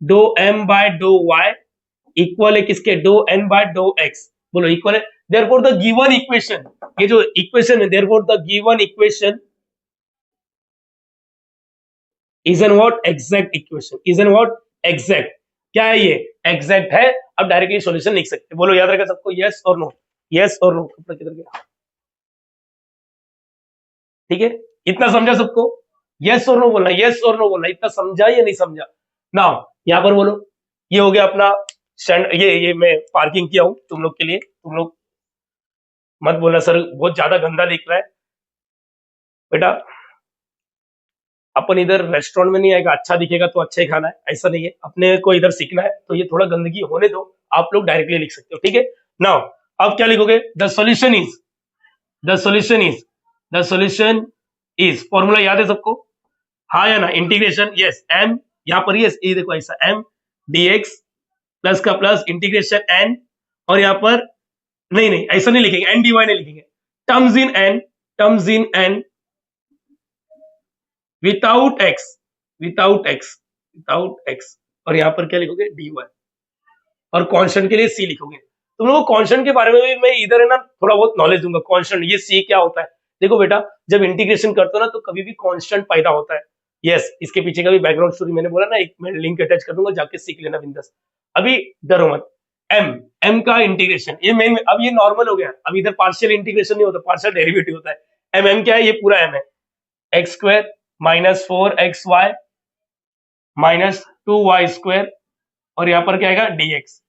[SPEAKER 1] डो एम बाय डो वाई इक्वल है किसके, डो एन बाय डो एक्स, बोलो इक्वल है, therefore the given equation, ये जो इक्वेशन है therefore the given equation is an what exact equation, is an what exact, क्या है ये exact है, अब डायरेक्टली सॉल्यूशन लिख सकते हैं, बोलो याद रखा सबको, यस और नो, यस और नो, किधर गया, ठीक है, इतना समझा सबको, यस और नो बोलना, यस और नो बोलना, इतना समझा या नहीं समझा, नाउ यहाँ पर बोलो, ये हो गया अपना ये मैं पार्किंग किया हूं तुम लोग के लिए, तुम लोग मत बोलना सर बहुत ज्यादा गंदा दिख रहा है, बेटा अपन इधर रेस्टोरेंट में नहीं आएगा, अच्छा दिखेगा तो अच्छा ही खाना है, ऐसा नहीं है, अपने को इधर सीखना है, तो ये थोड़ा गंदगी होने दो, आप लोग डायरेक्टली लिख सकते हो, ठीक है, नाउ अब क्या लिखोगे, the solution is, the solution is, the solution is, formula याद है सबको, हाँ या ना, इंटीग्रेशन, यस एम, यहाँ पर यस, ये देखो ऐसा एम dx प्लस का प्लस इंटीग्रेशन एन, और यहाँ पर नहीं ऐसा नहीं लिखेंगे, एन dy नहीं लिखेंगे, terms in an without x, और यहाँ पर क्या लिखोगे dy, और कांस्टेंट के लिए c लिखोगे, तुम लोगों को कांस्टेंट के बारे में भी मैं इधर है ना थोड़ा बहुत नॉलेज दूंगा, कांस्टेंट ये c क्या होता है, देखो बेटा जब इंटीग्रेशन करते हो ना तो कभी भी कांस्टेंट पैदा होता है, यस इसके पीछे का भी बैकग्राउंड स्टोरी मैंने बोला ना, एक मैं लिंक अटैच कर दूंगा, जाके सीख लेना बिंदास, अभी डरो मत, एम का इंटीग्रेशन ये मेन, अब ये नॉर्मल हो गया, अब इधर पार्शियल इंटीग्रेशन नहीं होता, पार्शियल डेरिवेटिव होता है, एम क्या है, ये पूरा एम है, x square minus 4xy minus 2y square, और यहाँ पर क्या आएगा dx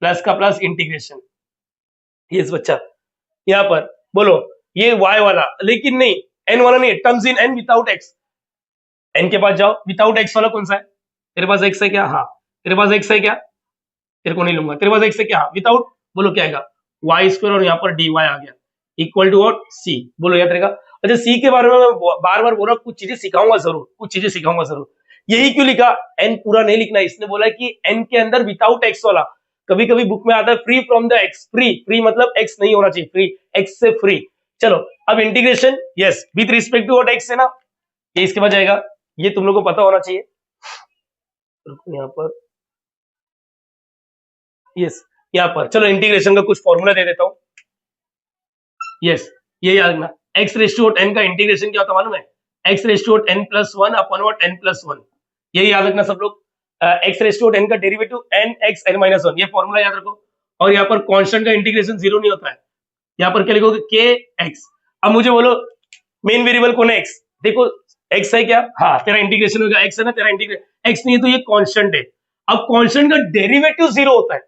[SPEAKER 1] प्लस का प्लस इंटीग्रेशन, यस बच्चा, यहाँ पर बोलो ये y वाला, लेकिन नहीं n वाला नहीं, terms in n without x, n के पास जाओ, विदाउट x वाला कौन सा है, तेरे पास x है क्या, हाँ तेरे पास x है क्या, तेरे को नहीं लूंगा, तेरे पास x है क्या, हाँ विदाउट, बोलो क्या आएगा y स्क्वायर, और यहाँ पर dy आ गया इक्वल टू व्हाट c, बोलो याद रहेगा, अच्छा सी के बारे में मैं बार बार बोल रहा हूँ, कुछ चीजें सिखाऊंगा जरूर, कुछ चीजें सिखाऊंगा जरूर, यही क्यों लिखा, एन पूरा नहीं लिखना, इसने बोला कि एन के अंदर विदाउट एक्स वाला, कभी कभी बुक में आता है free from the X, free मतलब एक्स नहीं होना चाहिए, फ्री एक्स से फ्री, चलो अब integration yes with respect to what x है ना, ये इसके बाद जाएगा, ये तुम लोग को पता होना चाहिए, यहाँ पर यस, यहाँ पर चलो इंटीग्रेशन का कुछ फॉर्मूला दे देता हूँ, यस ये याद रखना, एक्स रेस टू एन का इंटीग्रेशन क्या होता है मालूम है, X raise to N plus 1 upon what N plus 1, ये याद रखना सब लोग, एक्स रेस टू एन का derivative N x N minus 1, ये फॉर्मूला याद रखो, और यहाँ पर कांस्टेंट का इंटीग्रेशन 0 नहीं होता है, यहाँ पर क्या लिखोगे के एक्स, अब मुझे बोलो मेन वेरिएबल कौन है एक्स, देखो एक्स है क्या, हाँ तेरा इंटीग्रेशन होगा एक्स है ना, तेरा इंटीग्रेशन एक्स नहीं है तो ये कांस्टेंट है, अब कांस्टेंट का डेरिवेटिव 0 होता है,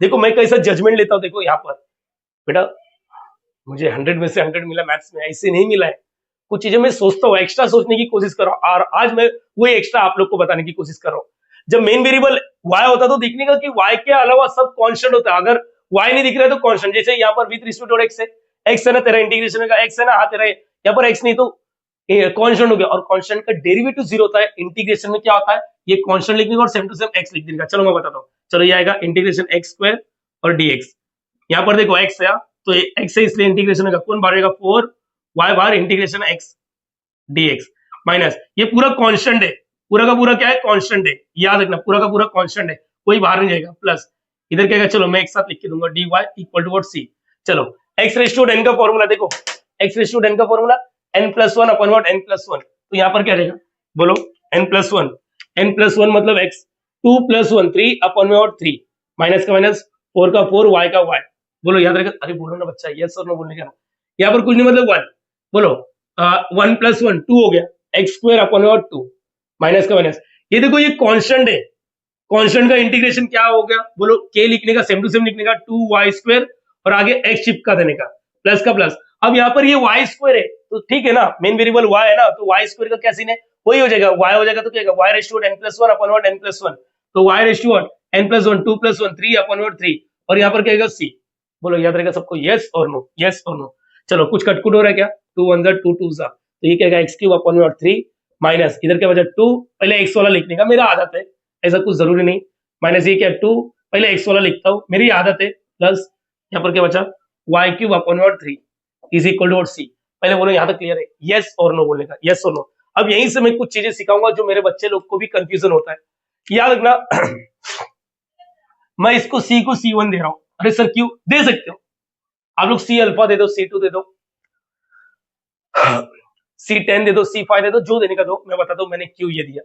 [SPEAKER 1] देखो मैं कैसा जजमेंट लेता हूँ, देखो यहाँ पर बेटा मुझे 100 में से 100 मिला मैथ्स में, ऐसे नहीं मिला है। कुछ चीजें मैं सोचता हूँ, एक्स्ट्रा सोचने की कोशिश कर रहा हूँ, और आज मैं वही एक्स्ट्रा आप लोग को बताने की कोशिश कर रहा हूँ। जब मेन वेरिएबल y होता है तो देखने का कि y के अलावा सब कांस्टेंट होता है। अगर y नहीं दिख रहा है तो कांस्टेंट, जैसे यहाँ पर विद रिस्पेक्ट और x है ना, तेरा इंटीग्रेशन का x है ना, हाँ तेरा यहाँ पर x नहीं तो कांस्टेंट हो गया, और कांस्टेंट का डेरिवेटिव 0 होता है। इंटीग्रेशन में क्या होता है, ये कांस्टेंट लिखने का और सेम टू सेम x लिख देगा। चलो मैं बताता हूँ, चलो ये आएगा इंटीग्रेशन x स्क्वायर और dx। यहाँ पर देखो x है तो x है इसलिए इंटीग्रेशन होगा, कौन बाहर रहेगा 4y बाहर इंटीग्रेशन x dx माइनस ये पूरा कांस्टेंट है, पूरा का पूरा क्या है कांस्टेंट है, याद रखना पूरा का पूरा कांस्टेंट है, कोई बाहर नहीं जाएगा, प्लस इधर क्या है, चलो मैं एक साथ लिख के दूंगा dy इक्वल टू c। चलो x रेज़ टू n का फॉर्मूला देखो, x रेज़ टू n का formula n+1 upon what n+1, तो यहाँ पर क्या रहेगा बोलो n+1, n+1 मतलब x, 2 + 1 3 अपॉन में और 3 माइनस का माइनस 4 का 4 y का y, बोलो याद रखेगा। अरे बोलो ना बच्चा, यस और नो बोलने का, यहाँ पर कुछ नहीं मतलब 1, बोलो 1 + 1 2 हो गया, एक्स स्क्वायर अपॉन और 2 माइनस का माइनस, ये देखो ये कांस्टेंट है, कांस्टेंट का इंटीग्रेशन क्या हो गया बोलो, k लिखने का सेम टू सेम लिखने का 2y² और आगे x चिपका देने का, प्लस का प्लस। अब यहाँ पर ये y² है तो ठीक है ना, मेन वेरिएबल y है ना, तो y² का क्या सीन है, वही हो जाएगा, y हो जाएगा तो क्या होगा y raise to n+1 upon what n+1, तो y raise to what n+1 2 + 1 3 upon what 3, और यहाँ पर क्या आएगा c। बोलो याद रहेगा सबको, यस और नो, यस और नो। चलो कुछ कटकुट हो रहा है क्या, 2 1 2 2 सा, तो ये क्या आएगा x³ अपॉन व्हाट 3 माइनस इधर क्या बचा 2, पहले x वाला लिखने का मेरा आदत है, ऐसा कुछ जरूरी नहीं, माइनस ये क्या 2 पहले x वाला लिखता हूँ, मेरी आदत है, प्लस यहाँ पर क्या बचा y³ upon what 3 is equal to c। पहले बोलो यहाँ तक क्लियर है, यस और नो बोलने का, यस और नो। अब यहीं से मैं कुछ चीजें सिखाऊंगा जो मेरे बच्चे लोग को भी कंफ्यूजन होता है, याद रखना। मैं इसको c को c1 दे रहा हूँ, अरे सर क्यों, दे सकते हो आप लोग, c अल्फा दे दो, c2 दे दो, c10 दे दो, c5 दे दो, जो देने का दो, मैं बताता हूँ मैंने क्यों ये दिया।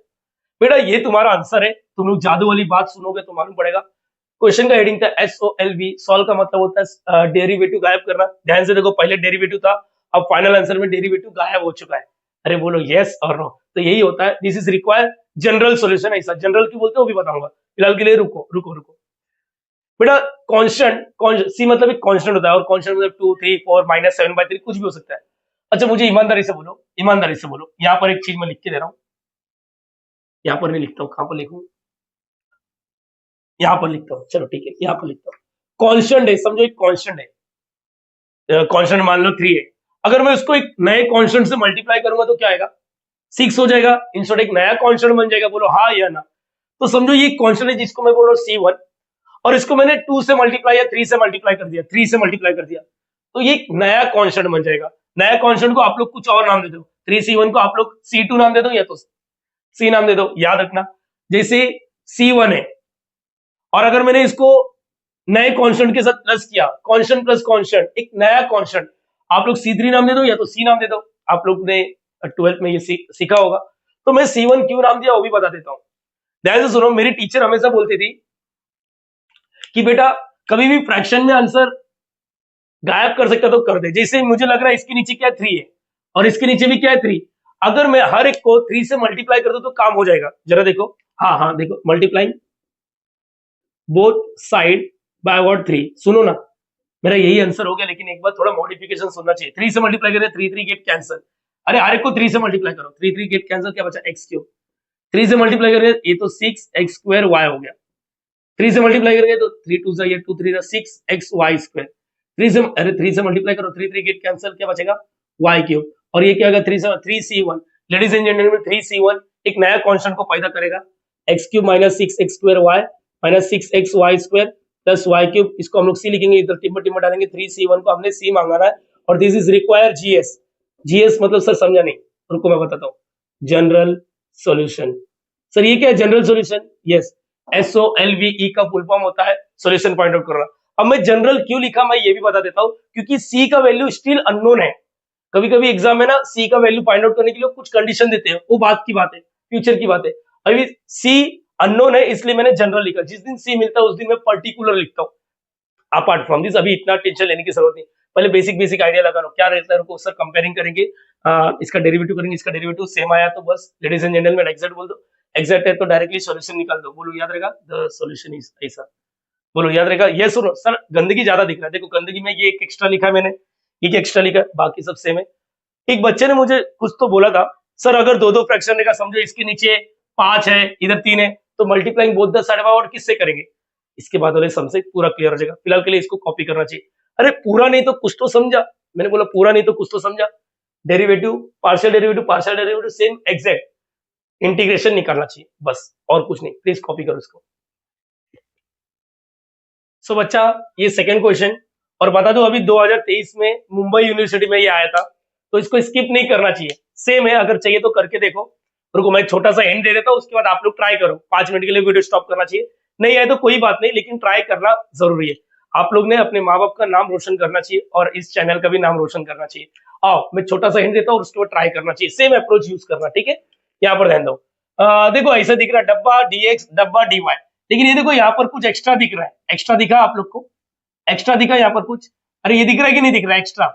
[SPEAKER 1] बेटा ये तुम्हारा आंसर है, तुम लोग जादू वाली बात सुनोगे तो मालूम पड़ेगा। क्वेश्चन का हेडिंग था SOLV, सॉल्व का मतलब होता है डेरिवेटिव गायब करना। ध्यान से देखो, पहले डेरिवेटिव था, अब फाइनल आंसर में डेरिवेटिव गायब हो चुका है। अरे बोलो यस और नो, तो यही होता है, this is require general solution. ऐसा जनरल क्यों बोलते हो भी बताऊंगा, फिलहाल के लिए रुको रुको रुको। बेटा कांस्टेंट, सी मतलब एक कांस्टेंट होता है, और कांस्टेंट मतलब 2 3 4 -7/3 कुछ भी हो सकता है। अच्छा मुझे ईमानदारी से बोलो, ईमानदारी से बोलो, यहाँ पर एक चीज मैं लिख के दे रहा हूँ, यहाँ पर नहीं लिखता हूँ, कहां पर लिखूं, यहाँ पर लिखता हूँ, चलो ठीक है यहाँ पर लिखता हूँ। कांस्टेंट है, समझो एक कांस्टेंट है, कांस्टेंट मान लो 3 है, अगर मैं उसको एक नए कांस्टेंट से मल्टीप्लाई करूंगा तो क्या आएगा 6 हो जाएगा, इंस्टेड एक नया कांस्टेंट बन जाएगा, बोलो हाँ या ना। तो समझो ये कांस्टेंट है जिसको मैं बोल रहा हूँ C1, और इसको मैंने 2 से मल्टीप्लाई या 3 से मल्टीप्लाई कर दिया, 3 से मल्टीप्लाई कर दिया, तो ये एक नया कांस्टेंट बन जाएगा। नया कांस्टेंट को आप लोग कुछ और नाम दे दो, 3C1 को आप लोग C2 नाम दे दो, या तो C नाम दे दो। याद रखना जैसे C1 है, और अगर मैंने इसको नए कांस्टेंट के साथ प्लस किया, कांस्टेंट प्लस कांस्टेंट, एक नया कांस्टेंट, आप लोग C3 नाम दे दो या तो C नाम दे दो। आप लोग ने 12th में ये सीखा होगा, तो मैं C1 क्यों नाम दिया वो भी बता देता हूं। ध्यान से सुनो, मेरी टीचर हमेशा बोलती थी कि बेटा कभी भी फ्रैक्शन में आंसर गायब कर सकता तो कर दे। जैसे मुझे लग रहा है इसके नीचे क्या 3 है और इसके नीचे भी क्या है 3, अगर मैं हर एक को 3 से मल्टीप्लाई कर दूं तो काम हो जाएगा। जरा देखो, हाँ हाँ देखो, multiplying both side by what 3, सुनो ना मेरा यही आंसर हो गया, लेकिन एक बार थोड़ा मॉडिफिकेशन सुनना चाहिए। 3 से मल्टीप्लाई करें 3 3 गेट कैंसिल, अरे हर एक को 3 से मल्टीप्लाई करो, 3 3 गेट कैंसिल, क्या बचा x³, 3 से मल्टीप्लाई करें ये तो 6x² y हो गया, 3 से मल्टीप्लाई करेंगे तो 3 2 जा, ये 2 3 जा 6xy², 3 से, अरे 3 से मल्टीप्लाई करो, 3 3 गेट कैंसिल, क्या बचेगा y³, और ये क्या होगा 3 से 3c1। Ladies and gentleman 3c1 एक नया कांस्टेंट को पैदा करेगा, x³ - 6x² y minus 6xy² plus y³, इसको हम लोग c लिखेंगे, इधर टिम्बर टिम्बर डालेंगे, 3c1 को हमने c मांगा है, और this is require GS. GS मतलब सर समझा नहीं, रुको मैं बताता हूँ, जनरल सॉल्यूशन। सर ये क्या है जनरल सॉल्यूशन, यस SOLVE का फुल फॉर्म होता है सॉल्यूशन पॉइंट आउट करना। अब मैं जनरल क्यों लिखा मैं ये भी बता देता हूँ, क्योंकि c का वैल्यू स्टिल अननोन है। कभी कभी एग्जाम में ना c का वैल्यू फाइंड आउट करने के लिए कुछ कंडीशन देते हैं, वो बात की बात है, फ्यूचर की बात है। अभी c अननोन है इसलिए मैंने जनरल लिखा, जिस दिन c मिलता है उस दिन मैं पर्टिकुलर लिखता हूँ। अपार्ट फ्रॉम दिस अभी इतना टेंशन लेने की जरूरत नहीं, पहले बेसिक बेसिक आइडिया लगा लो क्या रहता है, रुको सर कंपेयरिंग करेंगे, इसका डेरिवेटिव करेंगे, इसका डेरिवेटिव सेम आया तो बस लेडीज एंड जेंटलमैन एग्जैक्ट बोल दो, एग्जैक्ट है तो डायरेक्टली सॉल्यूशन निकाल दो। बोलो याद रहेगा, द सॉल्यूशन इज ऐसा, बोलो याद रहेगा। ये सुनो सर गंदगी ज्यादा दिख रहा है, देखो गंदगी में ये एक एक्स्ट्रा लिखा है मैंने, एक एक्स्ट्रा लिखा है, बाकी सब सेम है। एक बच्चे ने मुझे कुछ तो बोला था, सर अगर दो दो फ्रैक्शन रहेगा, समझो इसके नीचे 5 है इधर 3 है, तो multiplying both the side by what किससे करेंगे? इसके बाद वाले सम से पूरा क्लियर हो जाएगा। फिलहाल के लिए इसको कॉपी करना चाहिए। अरे पूरा नहीं तो कुछ तो समझा, मैंने बोला पूरा नहीं तो कुछ तो समझा। Derivative, partial derivative same exact, integration निकालना चाहिए बस, और कुछ नहीं। प्लीज कॉपी करो इसको। सो बच्चा ये सेकंड क्वेश्चन, और बता दो अभी 2023 में मुंबई यूनिवर्सिटी में ये आया था, तो इसको स्किप नहीं करना चाहिए, सेम है। अगर चाहिए तो करके देखो। रुको मैं छोटा सा हिंट दे देता हूँ, उसके बाद आप लोग ट्राई करो। 5 मिनट के लिए वीडियो स्टॉप करना चाहिए, नहीं आए तो कोई बात नहीं, लेकिन ट्राई करना जरूरी है। आप लोग ने अपने माँ बाप का नाम रोशन करना चाहिए और इस चैनल का भी नाम रोशन करना चाहिए। आओ मैं छोटा सा हिंट देता हूँ, उसके बाद ट्राई करना चाहिए, सेम अप्रोच यूज करना, ठीक है। यहाँ पर ध्यान दो। देखो ऐसा दिख रहा है डब्बा dx डब्बा dy, लेकिन ये देखो यहाँ पर कुछ एक्स्ट्रा दिख रहा है। एक्स्ट्रा दिखा आप लोग को? एक्स्ट्रा दिखा यहाँ पर कुछ? अरे ये दिख रहा है कि नहीं दिख रहा है एक्स्ट्रा?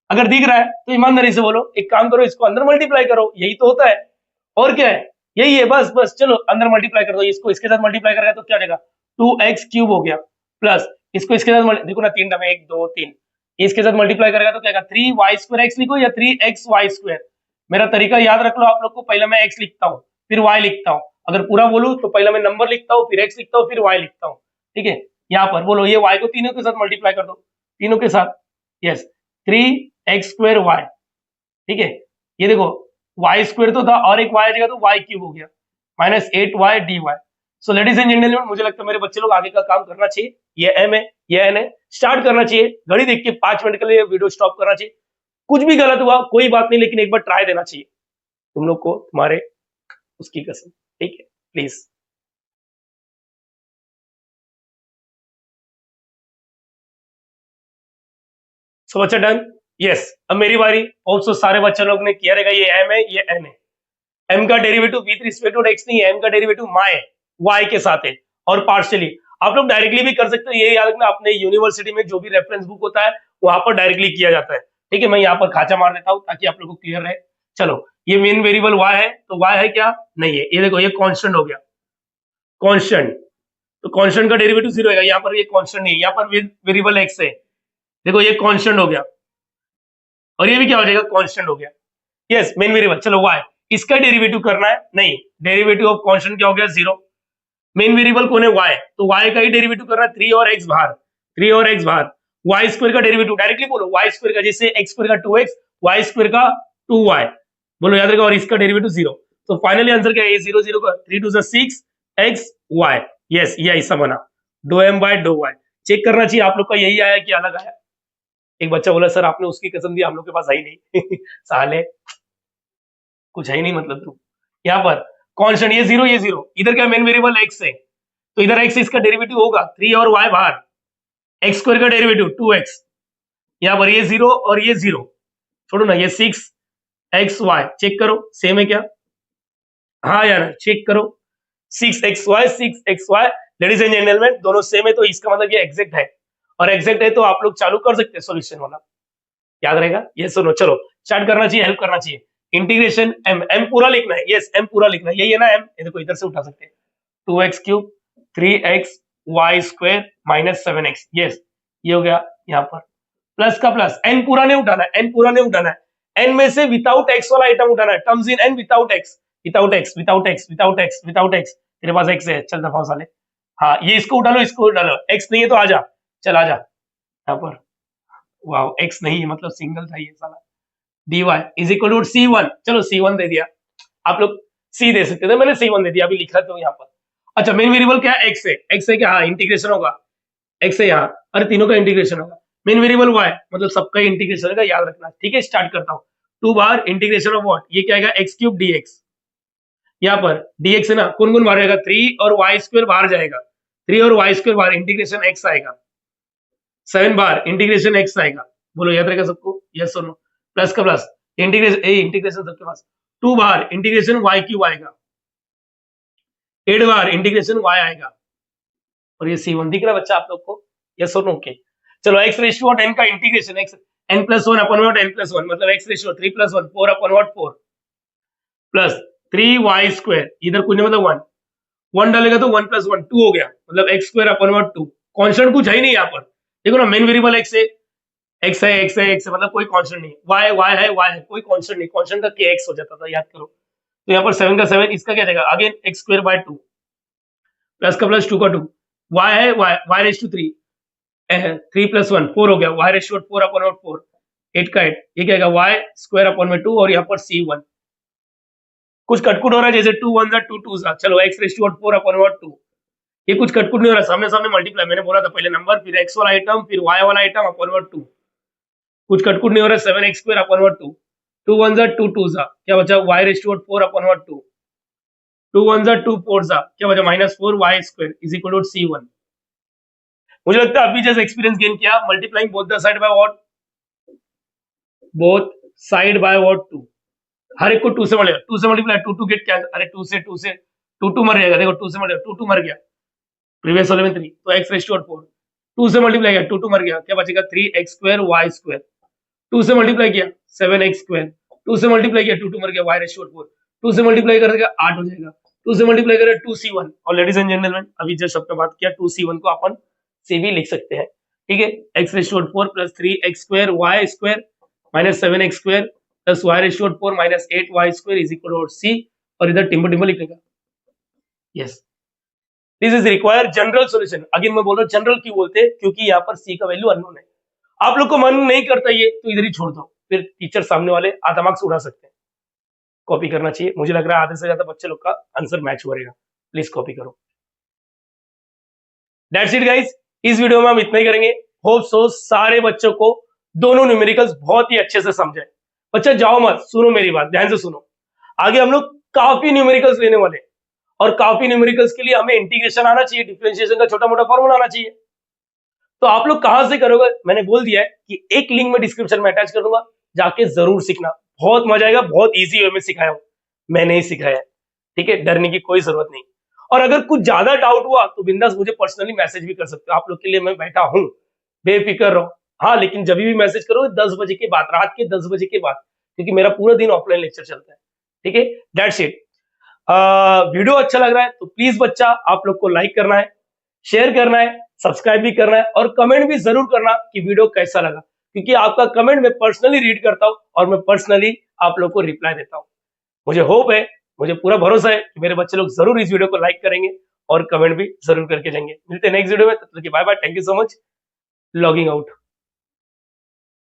[SPEAKER 1] अगर दिख रहा है तो ईमानदारी से बोलो, एक काम करो, इसको अंदर मल्टीप्लाई करो, यही तो होता है। और क्या है? यही है, बस बस चलो अंदर मल्टीप्लाई कर दो। इसको इसके साथ मल्टीप्लाई करेगा तो क्या हो जाएगा? 2x³ हो गया, प्लस इसको इसके साथ देखो ना, 3 डबे 1 2 3, इसके साथ मल्टीप्लाई करेगा तो क्या आएगा? 3y² लिखो या 3xy²। मेरा तरीका याद रख लो आप लोग को, पहले मैं x लिखता हूँ फिर y लिखता हूँ। अगर पूरा बोलूं तो पहले मैं नंबर लिखता हूँ, फिर x लिखता हूँ, फिर y लिखता हूँ, ठीक है। यहाँ पर बोलो ये y को तीनों के साथ मल्टीप्लाई कर दो, तीनों के साथ, यस 3x²y, ठीक है। ये देखो y² तो था और एक y आ जाएगा तो y³ हो गया, -8y dy। So ladies and gentleman, मुझे लगता है मेरे बच्चे लोग आगे का काम करना चाहिए। ये m है, ये n है, स्टार्ट करना चाहिए। घड़ी देख के 5 मिनट के लिए वीडियो स्टॉप करना चाहिए। कुछ भी गलत हुआ कोई बात नहीं, लेकिन एक बार ट्राई देना चाहिए तुम लोग को, तुम्हारे उसकी कसम, ठीक है। प्लीज सो बच्चा डन, यस। अब मेरी बारी। ऑल्सो सारे बच्चे लोग ने किया रहेगा। ये m है, ये n है। m का derivative with respect to x नहीं है, m का डेरिवेटिव माय y के साथ है, और पार्शियली आप लोग डायरेक्टली भी कर सकते हो। ये याद रखना, अपने यूनिवर्सिटी में जो भी रेफरेंस बुक होता है वहां पर डायरेक्टली किया जाता है, ठीक है। मैं यहाँ पर खाचा मार देता हूँ ताकि आप लोग को क्लियर रहे। चलो ये मेन वेरिएबल y है, तो y है क्या? नहीं है। ये देखो ये कांस्टेंट हो गया, कांस्टेंट, तो कांस्टेंट का डेरिवेटिव 0 होगा। यहाँ पर ये कांस्टेंट नहीं है, यहाँ पर वेरिएबल x है, देखो ये कांस्टेंट हो गया, और ये भी क्या हो जाएगा? कांस्टेंट हो गया, यस मेन वेरिएबल। चलो y, इसका डेरिवेटिव करना है, नहीं, डेरिवेटिव ऑफ कांस्टेंट क्या हो गया? 0। मेन वेरिएबल कौन है? y, तो y का ही डेरिवेटिव करना है, 3 और x बाहर, 3 और x बाहर। y² का डेरिवेटिव डायरेक्टली बोलो, y² का, जैसे x² का 2x, y² का 2y, बोलो याद रखो, और इसका डेरिवेटिव 0। तो फाइनली आंसर क्या है? 0 0 का 3 2 6 x y, यस ये ऐसा बना, डो m बाय डो y। चेक करना चाहिए आप लोग का यही आया कि अलग आया। एक बच्चा बोला सर आपने उसकी कसम दी, हम लोग के पास है ही नहीं साले, कुछ है ही नहीं मतलब तू। यहाँ पर कांस्टेंट ये 0 ये 0, इधर क्या मेन वेरिएबल x है, तो इधर x इसका डेरिवेटिव होगा, 3 और y बाहर, x² का डेरिवेटिव 2x, यहाँ पर ये 0 और ये 0, छोड़ो ना, ये 6xy, चेक करो सेम है क्या? हाँ यार चेक करो, 6xy लेडीज एंड जेंटलमैन, दोनों सेम है, तो इसका मतलब ये एग्जैक्ट है, और एग्जैक्ट है तो आप लोग चालू कर सकते हैं सॉल्यूशन वाला, याद रहेगा। ये सुनो, चलो स्टार्ट करना चाहिए, हेल्प करना चाहिए। इंटीग्रेशन m पूरा लिखना है, यस m पूरा लिखना है, यही है ना m, ये देखो इधर से उठा सकते हैं, 2x³ 3xy² -7x, यस ये हो गया। यहाँ पर प्लस का प्लस, n पूरा नहीं उठाना है, n पूरा नहीं उठाना है, n में से विदाउट x वाला आइटम उठाना है, terms in n without x, without x without x without x without x, तेरे पास x है, चल दफा साले। हाँ ये इसको उठा लो, इसको उठा लो, x नहीं है तो आजा, चल आजा यहाँ पर। वाह x नहीं है मतलब सिंगल था ये साला। dy is equal to c1, चलो c1 दे दिया, आप लोग c दे सकते थे, मैंने c1 दे दिया, अभी लिखा तो यहाँ पर। अच्छा मेन वेरिएबल क्या है? x है, x है क्या? हाँ इंटीग्रेशन होगा, x है यहाँ, अरे तीनों का इंटीग्रेशन होगा। मेन वेरिएबल y मतलब सबका इंटीग्रेशन होगा, याद रखना, ठीक है। स्टार्ट करता हूँ, 2 बार इंटीग्रेशन ऑफ व्हाट, ये क्या आएगा? x³ dx, यहाँ पर dx है ना, कौन कौन बाहर जाएगा? 3 और y² बाहर जाएगा, 3 और y² बाहर, इंटीग्रेशन x आएगा, 7 बार इंटीग्रेशन x आएगा, बोलो याद रहेगा सबको? यस और नो? प्लस का प्लस, इंटीग्रेशन सबके पास, 2 बार इंटीग्रेशन y³ आएगा, 8 बार इंटीग्रेशन y आएगा, और ये c1 दिख रहा है बच्चा आप लोग को? यस और नो? ओके चलो x⁻n का इंटीग्रेशन, x n+1 अपन n+1 मतलब x⁻3 + 1 4 अपन 4 प्लस 3y², इधर कुछ नहीं मतलब 1 1 डालेगा तो 1 + 1 2 हो गया, मतलब x² अपन 2। कांस्टेंट कुछ है ही नहीं यहाँ पर, देखो ना मेन वेरिएबल x है, एक्स है एक्स है एक्स है, मतलब कोई कांस्टेंट नहीं। वाई वाई है वाई है, कोई कांस्टेंट नहीं, कांस्टेंट का के एक्स हो जाता था, याद करो। तो यहाँ पर 7 का 7, इसका क्या जाएगा again X square by 2, plus का प्लस 2 का 2, वाई है Y, Y raise to 3, 3 plus 1 4 हो गया, वाई रेस टू 4 अपॉन 4, 8 का 8, ये क्या आएगा वाई स्क्वायर अपॉन में 2 और यहाँ पर C1। कुछ कटकुट हो रहा है, जैसे 2 1 2 2 चलो एक्स रेस टू 4 अपॉन 2, ये कुछ कटकुट नहीं हो रहा, सामने सामने मल्टीप्लाई, मैंने बोला था पहले नंबर, फिर एक्स वाला आइटम, फिर वाई वाला आइटम अपॉन 2, कुछ कटकुट नहीं हो रहा है, 7 एक्स स्क्वायर अपॉन 2, 2 1 2 2 क्या बचा वाई रेस टू 4 अपॉन 2, 2 1 2 4 क्या बचा -4 Y square is equal to C1। मुझे लगता है अभी जैसे एक्सपीरियंस गेन किया, multiplying both the side by what, both side by what 2, हर एक को 2 से मल्टीप्लाई, 2 से मल्टीप्लाई 2 2 गेट कैंसिल, अरे 2 से 2 2 मर जाएगा, देखो 2 से मल्टीप्लाई 2 2 मर गया, प्रीवियस वाले में 3, तो x रेस टू 4, 2 से मल्टीप्लाई किया 2 2 मर गया, क्या बचेगा 3x स्क्वायर वाई स्क्वायर, 2 से मल्टीप्लाई किया 7x स्क्वायर, 2 से मल्टीप्लाई किया 2 2 मर गया वाई रेस टू 4, 2 से मल्टीप्लाई करेगा 8 हो जाएगा, 2 से मल्टीप्लाई करेगा 2C1। और लेडीज एंड जेंटलमैन अभी जस्ट अपने बात किया 2C1 को अपन से भी लिख सकते हैं, ठीक है, x raise to 4 plus 3x square Y square minus 7x square plus Y raise to 4 minus 8y square is equal to C, और इधर टिम्बो टिम्बो लिखेगा। Yes, this is require general solution. Again मैं बोल रहा हूँ जनरल क्यों बोलते हैं, क्योंकि यहाँ पर C का वैल्यू अननोन है। आप लोग को मन नहीं करता ये तो इधर ही छोड़ दो, फिर टीचर सामने वाले आधा मार्क्स उड़ा सकते हैं। कॉपी करना चाहिए, मुझे लग रहा है आधे से ज्यादा बच्चे लोग का आंसर मैच हो रहेगा, प्लीज कॉपी करो। दैट्स इट गाइस, इस वीडियो में हम इतना ही करेंगे। होप सो सारे बच्चों को दोनों न्यूमेरिकल्स बहुत ही अच्छे से समझे। बच्चा जाओ मत, सुनो मेरी बात ध्यान से सुनो, आगे हम लोग काफी न्यूमेरिकल्स लेने वाले हैं, और काफी न्यूमेरिकल्स के लिए हमें इंटीग्रेशन आना चाहिए, डिफरेंशिएशन का छोटा मोटा फॉर्मूला आना चाहिए। तो आप लोग कहां से करोगे, मैंने बोल दिया है कि एक लिंक में डिस्क्रिप्शन में अटैच कर दूंगा, जाके जरूर सीखना, बहुत मजा आएगा, बहुत इजी वे में सिखाया हूं, मैंने ही सिखाया है, ठीक है, डरने की कोई जरूरत नहीं। और अगर कुछ ज्यादा डाउट हुआ तो बिंदास मुझे पर्सनली मैसेज भी कर सकते हो, आप लोग के लिए मैं बैठा हूं, बेफिक्र रहो। हाँ, लेकिन जब भी मैसेज करो 10 बजे के बाद, रात के 10 बजे के बाद, क्योंकि मेरा पूरा दिन ऑफलाइन लेक्चर चलता है, ठीक है। That's it. वीडियो अच्छा लग रहा है तो प्लीज बच्चा आप लोग को लाइक करना है, शेयर करना है, सब्सक्राइब भी करना है, और कमेंट भी जरूर करना कि वीडियो कैसा लगा, क्योंकि आपका कमेंट मैं पर्सनली रीड करता हूं और मैं पर्सनली आप लोग को रिप्लाई देता हूं। मुझे होप है, मुझे पूरा भरोसा है कि मेरे बच्चे लोग जरूर इस वीडियो को लाइक करेंगे और कमेंट भी जरूर करके जाएंगे। मिलते हैं नेक्स्ट वीडियो में, तब तक के bye bye, thank you so much, logging out.